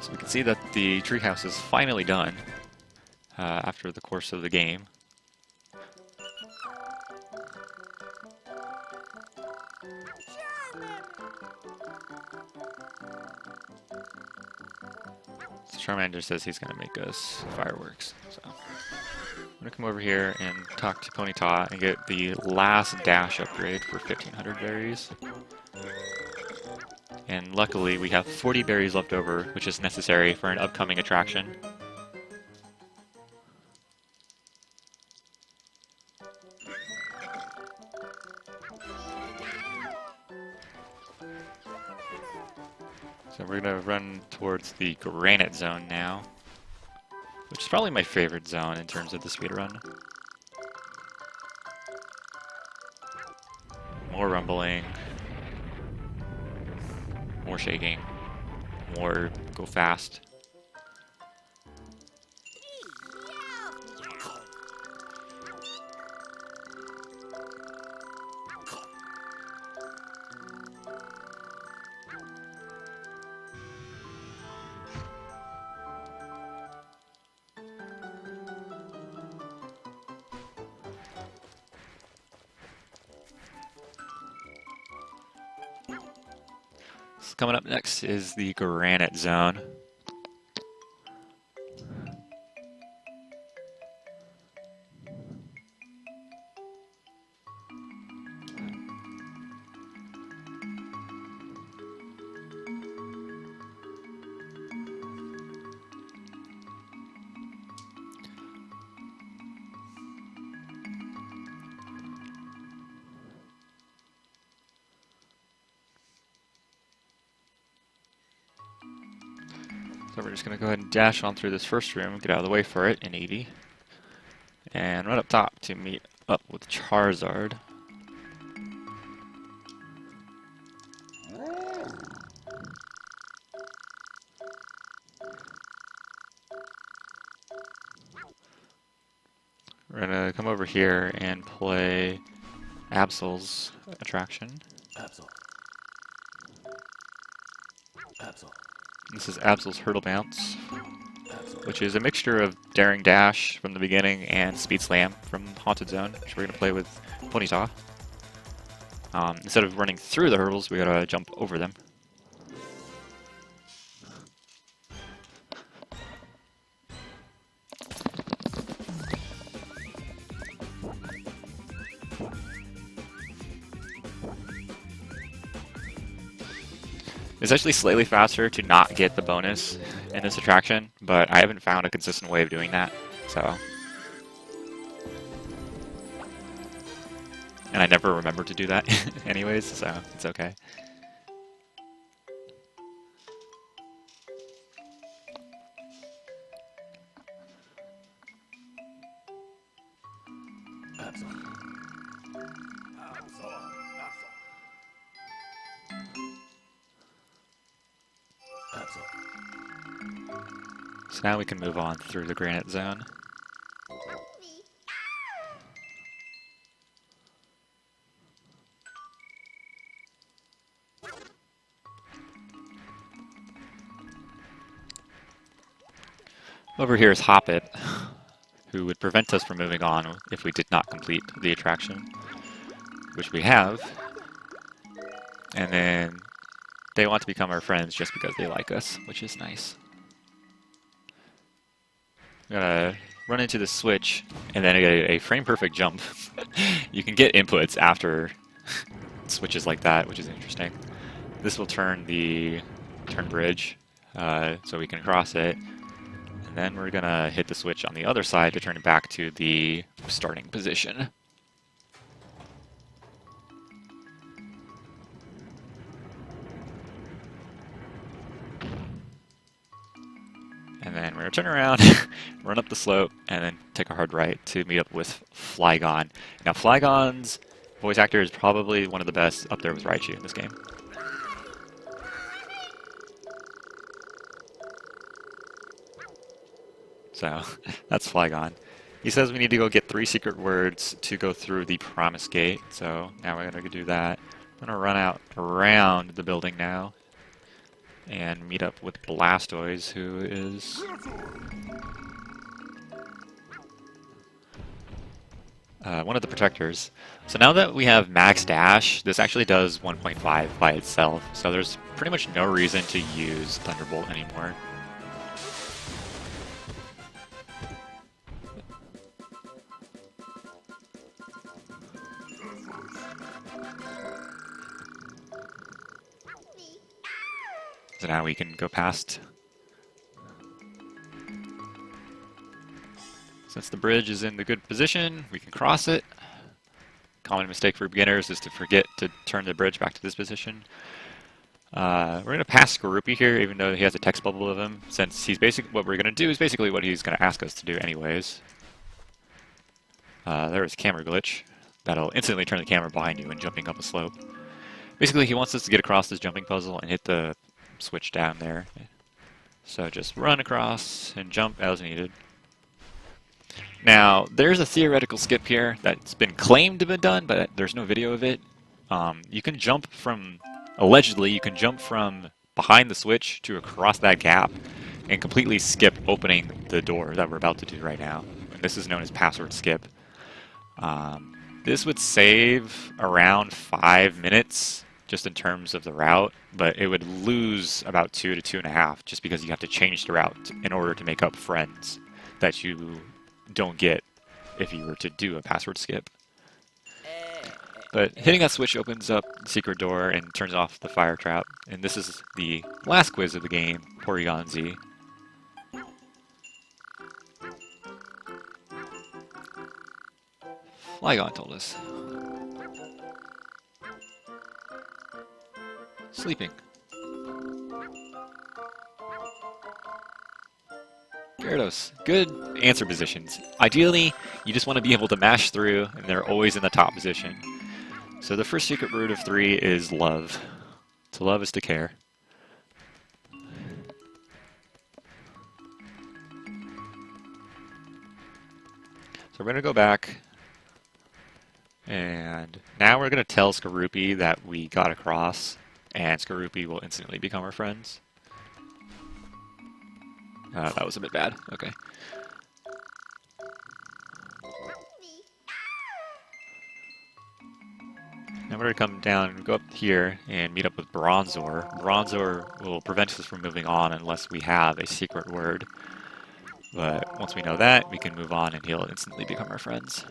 Speaker 1: So we can see that the treehouse is finally done after the course of the game. So Charmander says he's going to make us fireworks. So I'm going to come over here and talk to Ponyta and get the last dash upgrade for 1,500 berries. And luckily we have 40 berries left over, which is necessary for an upcoming attraction. So we're going to run towards the Granite Zone now, which is probably my favorite zone in terms of the speedrun. More rumbling, more shaking, more go fast. So coming up next is the Granite Zone. So we're just going to go ahead and dash on through this first room, get out of the way for it in 80, and run up top to meet up with Charizard. We're going to come over here and play Absol's attraction. This is Absol's Hurdle Bounce, which is a mixture of Daring Dash from the beginning and Speed Slam from Haunted Zone, which we're going to play with Ponyta. Instead of running through the hurdles, we gotta jump over them. It's actually slightly faster to not get the bonus in this attraction, but I haven't found a consistent way of doing that, so. And I never remember to do that anyways, so it's okay. So now we can move on through the Granite Zone. Over here is Hoppet, who would prevent us from moving on if we did not complete the attraction, which we have. And then they want to become our friends just because they like us, which is nice. I'm gonna run into the switch and then get a frame-perfect jump. You can get inputs after switches like that, which is interesting. This will turn the bridge, so we can cross it. And then we're gonna hit the switch on the other side to turn it back to the starting position. And then we're gonna turn around, run up the slope, and then take a hard right to meet up with Flygon. Now Flygon's voice actor is probably one of the best, up there with Raichu in this game. So, that's Flygon. He says we need to go get 3 secret words to go through the Promise Gate, so now we're gonna do that. I'm gonna run out around the building now and meet up with Blastoise, who is one of the protectors. So now that we have Max Dash, this actually does 1.5 by itself, so there's pretty much no reason to use Thunderbolt anymore. So now we can go past. Since the bridge is in the good position, we can cross it. Common mistake for beginners is to forget to turn the bridge back to this position. We're going to pass Skorupi here, even though he has a text bubble of him, since he's what we're going to do is basically what he's going to ask us to do anyways. There's camera glitch. That'll instantly turn the camera behind you when jumping up a slope. Basically, he wants us to get across this jumping puzzle and hit the switch down there. So just run across and jump as needed. Now, there's a theoretical skip here that's been claimed to have been done, but there's no video of it. You can jump from, allegedly, you can jump from behind the switch to across that gap and completely skip opening the door that we're about to do right now. And this is known as password skip. This would save around 5 minutes just in terms of the route, but it would lose about 2 to 2.5 just because you have to change the route in order to make up friends that you don't get if you were to do a password skip. But hitting that switch opens up the secret door and turns off the fire trap. And this is the last quiz of the game, Porygon Z. Flygon told us. Sleeping. Gyarados. Good answer positions. Ideally, you just want to be able to mash through, and they're always in the top position. So the first secret word of 3 is love. To love is to care. So we're going to go back, and now we're going to tell Skorupi that we got across, and Skorupi will instantly become our friends. That was a bit bad. Okay. Now we're going to come down and go up here and meet up with Bronzor. Bronzor will prevent us from moving on unless we have a secret word. But once we know that, we can move on and he'll instantly become our friends.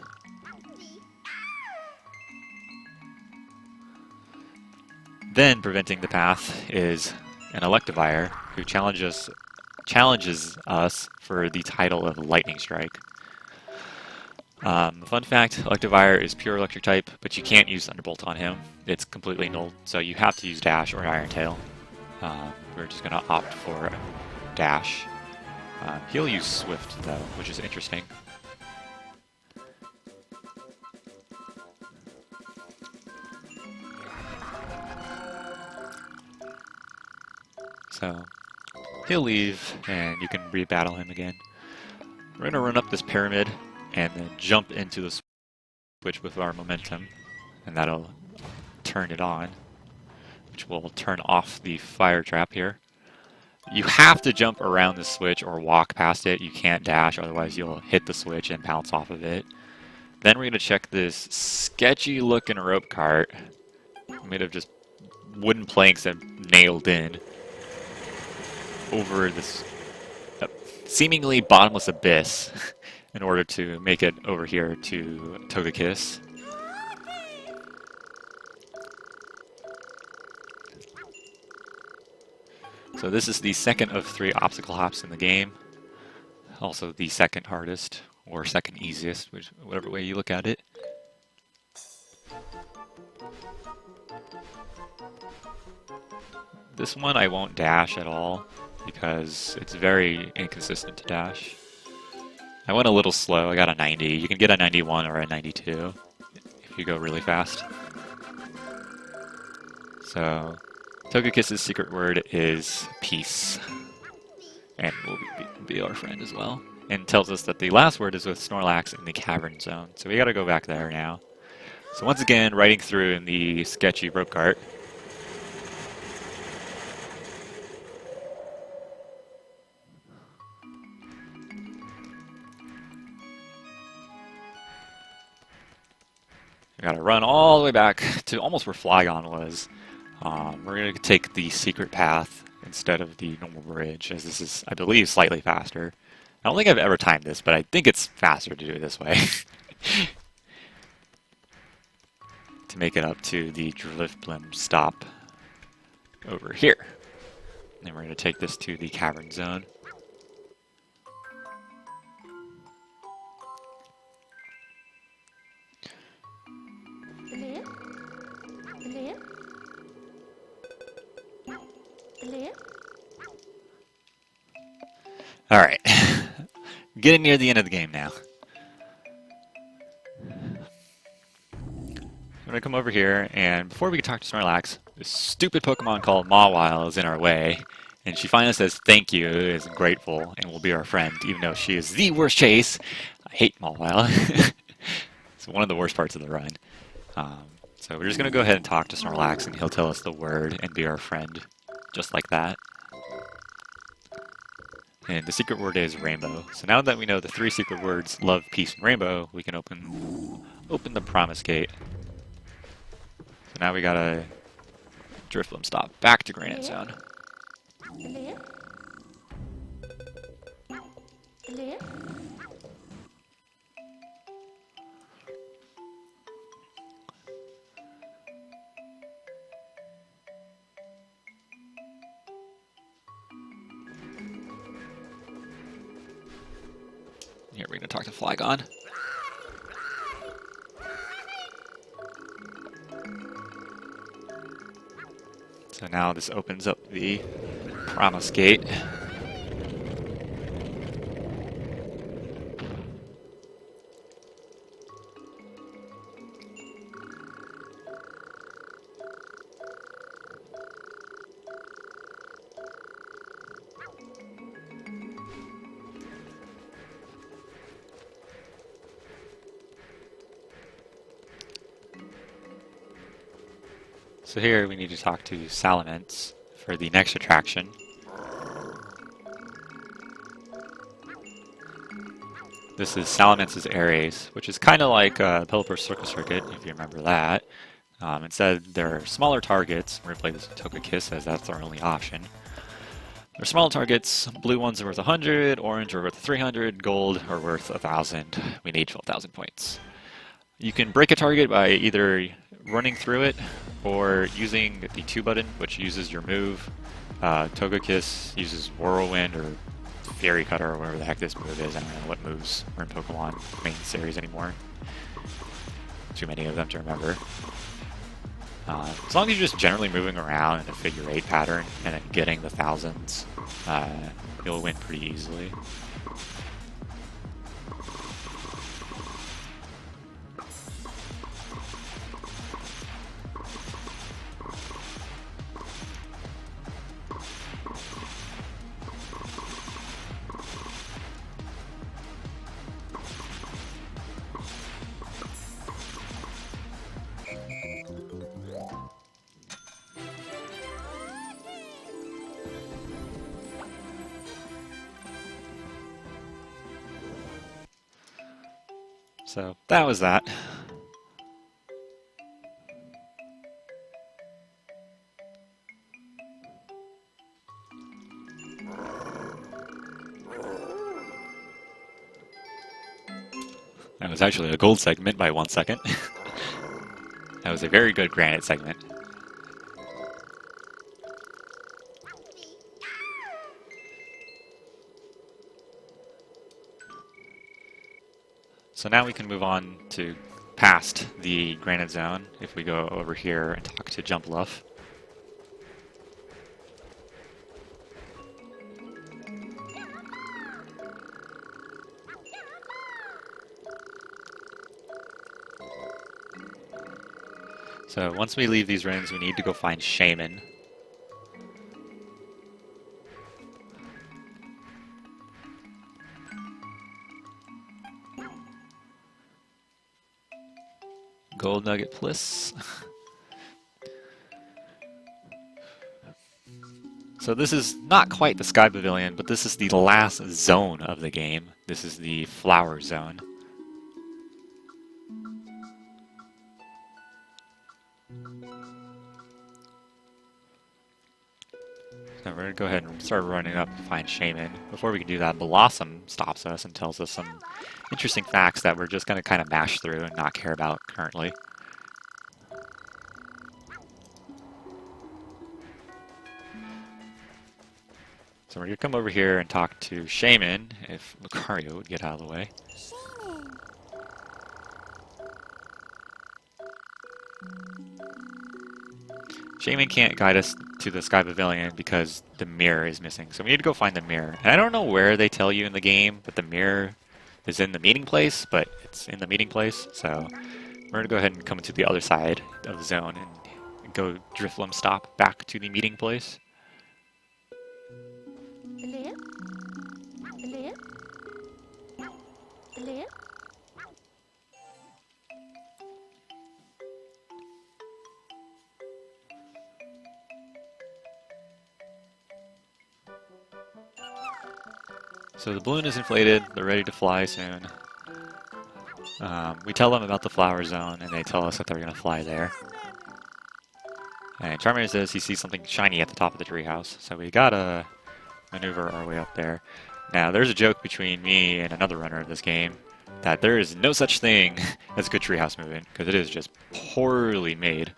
Speaker 1: Then, preventing the path is an Electivire who challenges us for the title of Lightning Strike. Fun fact, Electivire is pure electric type, but you can't use Thunderbolt on him. It's completely null, so you have to use Dash or Iron Tail. We're just going to opt for Dash. He'll use Swift, though, which is interesting. So, he'll leave, and you can re-battle him again. We're going to run up this pyramid, and then jump into the switch with our momentum, and that'll turn it on, which will turn off the fire trap here. You have to jump around the switch or walk past it. You can't dash, otherwise you'll hit the switch and bounce off of it. Then we're going to check this sketchy looking rope cart, made of just wooden planks that nailed in, over this seemingly bottomless abyss in order to make it over here to Togekiss. So this is the second of 3 obstacle hops in the game. Also the second hardest, or second easiest, whatever way you look at it. This one I won't dash at all, because it's very inconsistent to dash. I went a little slow, I got a 90. You can get a 91 or a 92 if you go really fast. So, Togekiss's secret word is peace, and will be our friend as well. And tells us that the last word is with Snorlax in the cavern zone, so we gotta go back there now. So once again, riding through in the sketchy rope cart. We gotta run all the way back to almost where Flygon was. We're gonna take the secret path instead of the normal bridge, as this is, I believe, slightly faster. I don't think I've ever timed this, but I think it's faster to do it this way. To make it up to the Drifblim stop over here. And then we're gonna take this to the cavern zone. Alright, getting near the end of the game now. I'm gonna come over here, and before we can talk to Snorlax, this stupid Pokemon called Mawile is in our way, and she finally says thank you, is grateful, and will be our friend, even though she is the worst chase. I hate Mawile. It's one of the worst parts of the run. So we're just gonna go ahead and talk to Snorlax, and he'll tell us the word and be our friend, just like that. And the secret word is rainbow. So now that we know the 3 secret words, love, peace, and rainbow, we can open the promise gate. So now we gotta Drifloom stop back to Granite Zone. Here, we're going to talk to Flygon. So now this opens up the Promise Gate. So here we need to talk to Salamence for the next attraction. This is Salamence's Air Ace, which is kind of like Pelipper's Circus Circuit, if you remember that. Instead, there are smaller targets. We're going to play this with Togekiss as that's our only option. They're smaller targets. Blue ones are worth 100, orange are worth 300, gold are worth 1,000. We need 12,000 points. You can break a target by either running through it or using the 2 button, which uses your move. Togekiss uses Whirlwind or Fairy Cutter or whatever the heck this move is. I don't know what moves are in Pokemon main series anymore. Too many of them to remember. As long as you're just generally moving around in a figure 8 pattern and then getting the thousands, you'll win pretty easily. So that was that. That was actually a gold segment by 1 second. That was a very good granite segment. So now we can move on to past the Granite Zone if we go over here and talk to Jumpluff. So once we leave these rooms, we need to go find Shaman. Gold Nugget Bliss. So this is not quite the Sky Pavilion, but this is the last zone of the game. This is the Flower Zone. So we're going to go ahead and start running up to find Shaman. Before we can do that, Blossom stops us and tells us some interesting facts that we're just going to kind of mash through and not care about currently. So we're going to come over here and talk to Shaman, if Lucario would get out of the way. Shaman can't guide us to the Sky Pavilion because the mirror is missing. So we need to go find the mirror. And I don't know where they tell you in the game that the mirror is in the meeting place, but it's in the meeting place. So we're going to go ahead and come to the other side of the zone and go Drifloom stop back to the meeting place. So the balloon is inflated, they're ready to fly soon. We tell them about the Flower Zone, and they tell us that they're going to fly there. And Charmander says he sees something shiny at the top of the treehouse, so we gotta maneuver our way up there. Now, there's a joke between me and another runner of this game that there is no such thing as good treehouse movement, because it is just poorly made.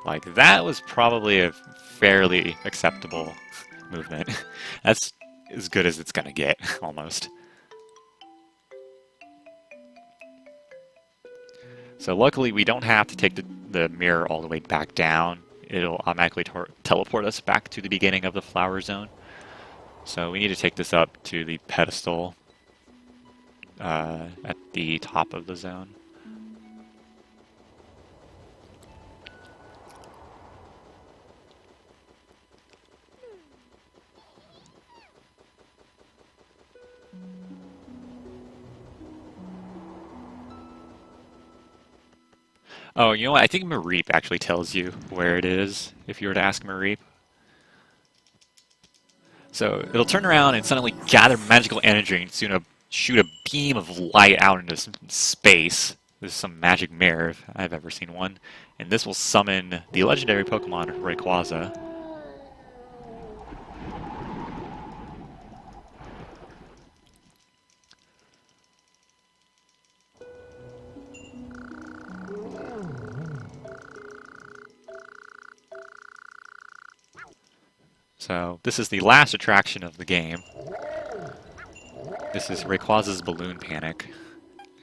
Speaker 1: Like, that was probably a fairly acceptable movement. That's as good as it's gonna get, almost. So luckily we don't have to take the mirror all the way back down. It'll automatically teleport us back to the beginning of the flower zone. So we need to take this up to the pedestal at the top of the zone. Oh, you know what? I think Mareep actually tells you where it is, if you were to ask Mareep. So it'll turn around and suddenly gather magical energy and soon shoot a beam of light out into space. This is some magic mirror if I've ever seen one. And this will summon the legendary Pokemon Rayquaza. So this is the last attraction of the game. This is Rayquaza's Balloon Panic.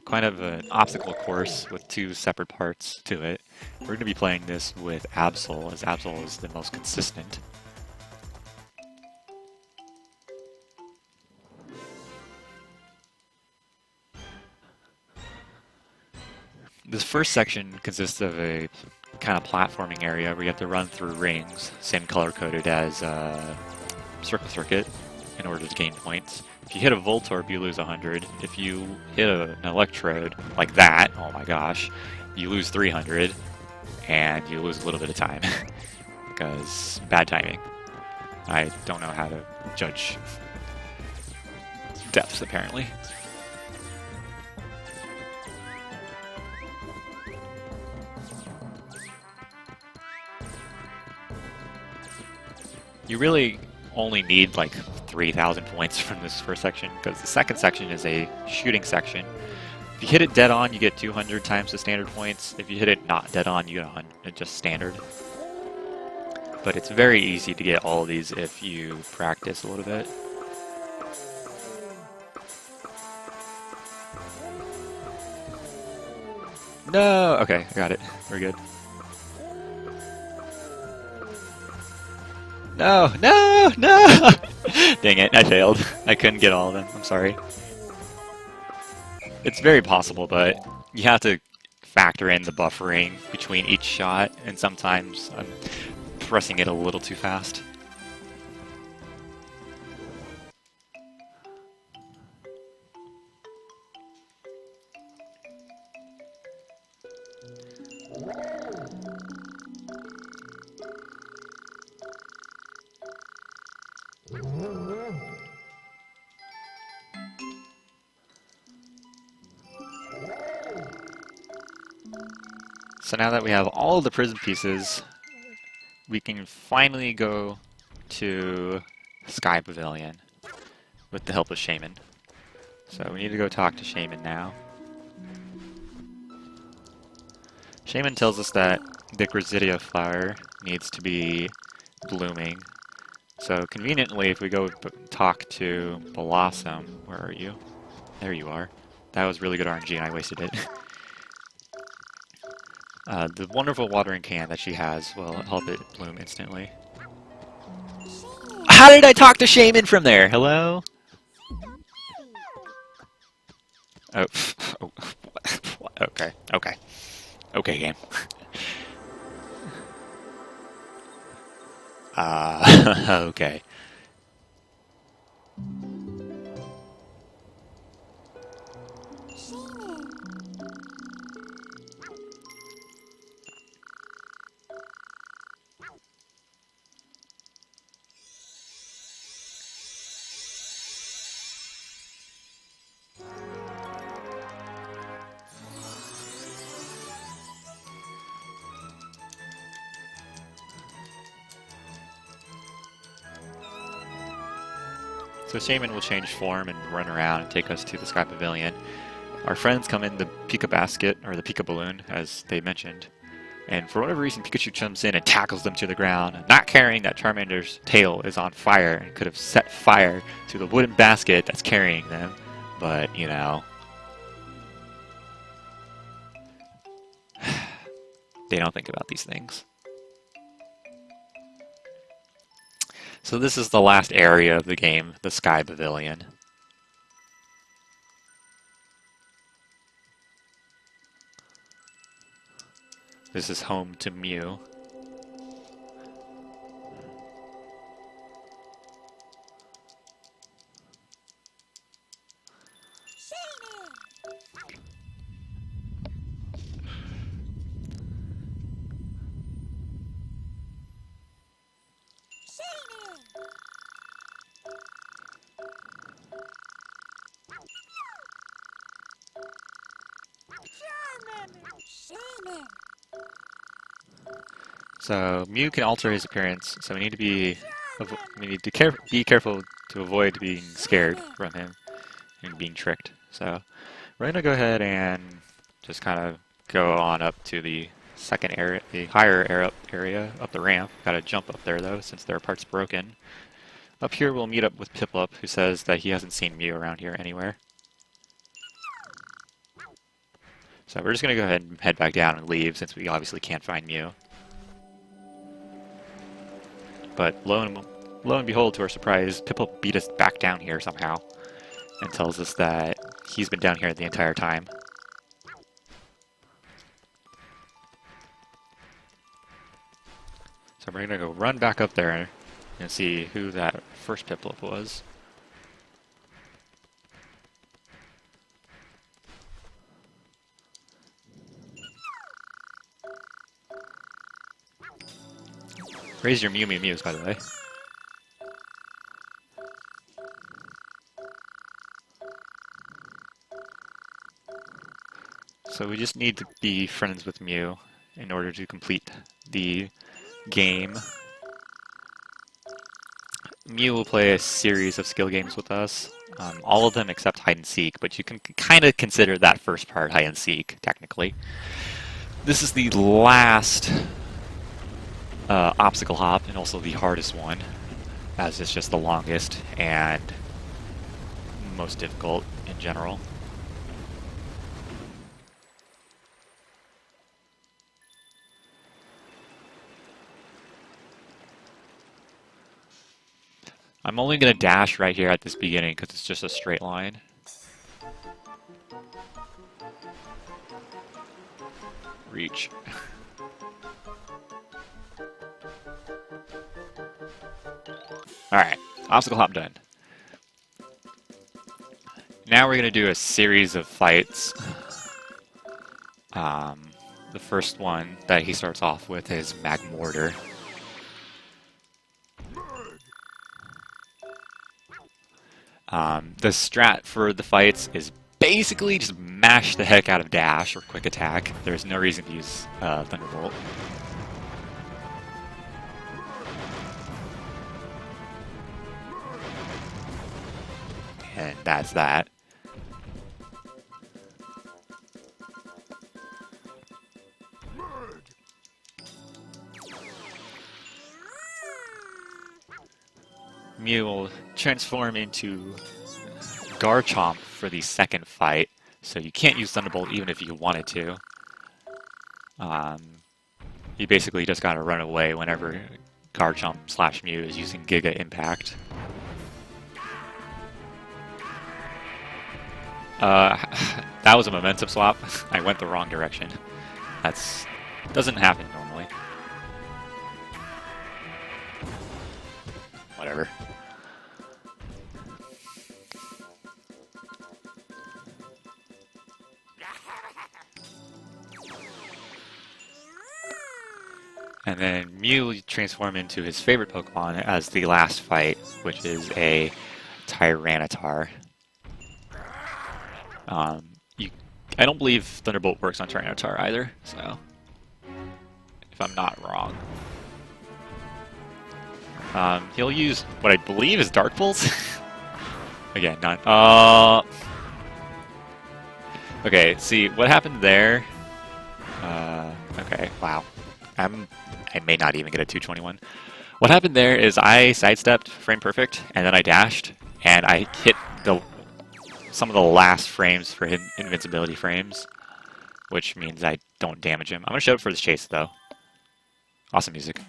Speaker 1: Kind of an obstacle course with two separate parts to it. We're going to be playing this with Absol, as Absol is the most consistent. This first section consists of a kind of platforming area where you have to run through rings, same color coded as Circle Circuit, in order to gain points. If you hit a Voltorb, you lose 100. If you hit an Electrode, like that, oh my gosh, you lose 300, and you lose a little bit of time, because bad timing. I don't know how to judge depths, apparently. You really only need like 3,000 points from this first section, because the second section is a shooting section. If you hit it dead on, you get 200 times the standard points. If you hit it not dead on, you get 100, just standard. But it's very easy to get all of these if you practice a little bit. No! Okay, I got it. We're good. No! No! No! Dang it, I failed. I couldn't get all of them. I'm sorry. It's very possible, but you have to factor in the buffering between each shot, and sometimes I'm pressing it a little too fast. So now that we have all of the prism pieces, we can finally go to Sky Pavilion with the help of Shaman. So we need to go talk to Shaman now. Shaman tells us that the Grasidia flower needs to be blooming. So conveniently, if we go talk to Blossom, where are you? There you are. That was really good RNG and I wasted it. The wonderful watering can that she has will help it bloom instantly. How did I talk to Shaman from there? Hello? Oh, oh okay, okay. Okay, game. Okay. So Shaman will change form and run around and take us to the Sky Pavilion. Our friends come in the Pika basket, or the Pika balloon, as they mentioned. And for whatever reason, Pikachu jumps in and tackles them to the ground, not caring that Charmander's tail is on fire and could have set fire to the wooden basket that's carrying them. But, you know, they don't think about these things. So this is the last area of the game, the Sky Pavilion. This is home to Mew. So Mew can alter his appearance, so we need to be careful to avoid being scared from him and being tricked. So we're gonna go ahead and just kind of go on up to the second area, the higher area up the ramp. Gotta jump up there though, since their part's broken. Up here we'll meet up with Piplup, who says that he hasn't seen Mew around here anywhere. So we're just gonna go ahead and head back down and leave, since we obviously can't find Mew. But lo and behold, to our surprise, Piplup beat us back down here somehow and tells us that he's been down here the entire time. So we're gonna go run back up there and see who that first Piplup was. Raise your Mews, by the way. So we just need to be friends with Mew in order to complete the game. Mew will play a series of skill games with us, all of them except hide and seek, but you can kind of consider that first part hide and seek, technically. This is the last obstacle hop, and also the hardest one, as it's just the longest and most difficult in general. I'm only going to dash right here at this beginning because it's just a straight line. Reach. Alright, obstacle hop done. Now we're going to do a series of fights. The first one that he starts off with is Magmortar. The strat for the fights is basically just mash the heck out of dash or quick attack. There's no reason to use Thunderbolt. And that's that. Mew will transform into Garchomp for the second fight, so you can't use Thunderbolt even if you wanted to. You basically just gotta run away whenever Garchomp / Mew is using Giga Impact. That was a momentum swap. I went the wrong direction. That's doesn't happen normally. Whatever. And then Mew will transform into his favorite Pokemon as the last fight, which is a Tyranitar. I don't believe Thunderbolt works on Tyranitar either, so if I'm not wrong. He'll use what I believe is Dark Bolt. Again, not. Okay, see, what happened there... okay, wow. I may not even get a 221. What happened there is I sidestepped frame perfect, and then I dashed, and I hit some of the last frames for invincibility frames, which means I don't damage him. I'm going to show up for this chase, though. Awesome music.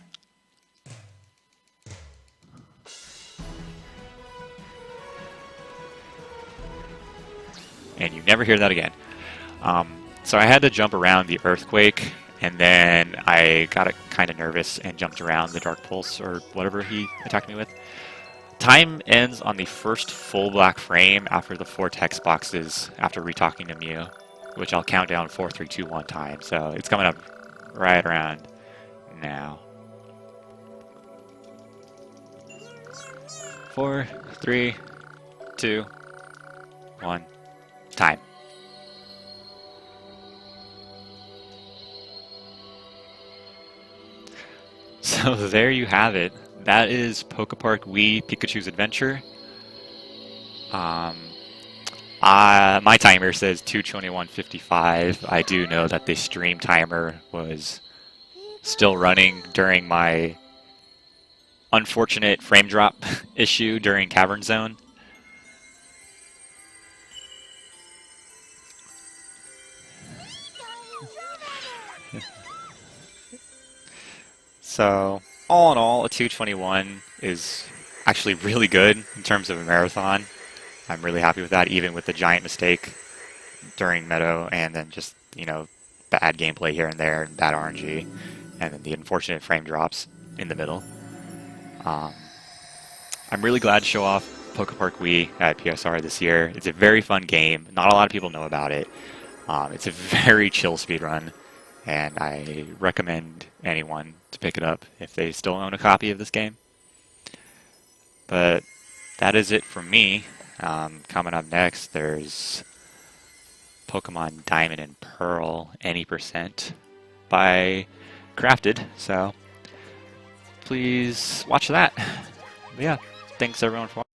Speaker 1: And you never hear that again. So I had to jump around the earthquake, and then I got kind of nervous and jumped around the dark pulse or whatever he attacked me with. Time ends on the first full black frame after the 4 text boxes after retalking to Mew, which I'll count down 4, 3, 2, 1 time. So it's coming up right around now. 4, 3, 2, 1, time. So there you have it. That is Pokepark Wii Pikachu's Adventure. My timer says 2:21:55. I do know that the stream timer was still running during my unfortunate frame drop issue during Cavern Zone. So, all in all, a 2:21 is actually really good in terms of a marathon. I'm really happy with that, even with the giant mistake during Meadow, and then just, you know, bad gameplay here and there, and bad RNG, and then the unfortunate frame drops in the middle. I'm really glad to show off Pokepark Wii at PSR this year. It's a very fun game. Not a lot of people know about it. It's a very chill speedrun, and I recommend anyone to pick it up if they still own a copy of this game. But that is it from me. Coming up next, there's Pokemon Diamond and Pearl any percent by Crafted, so please watch that. But yeah, thanks everyone for watching.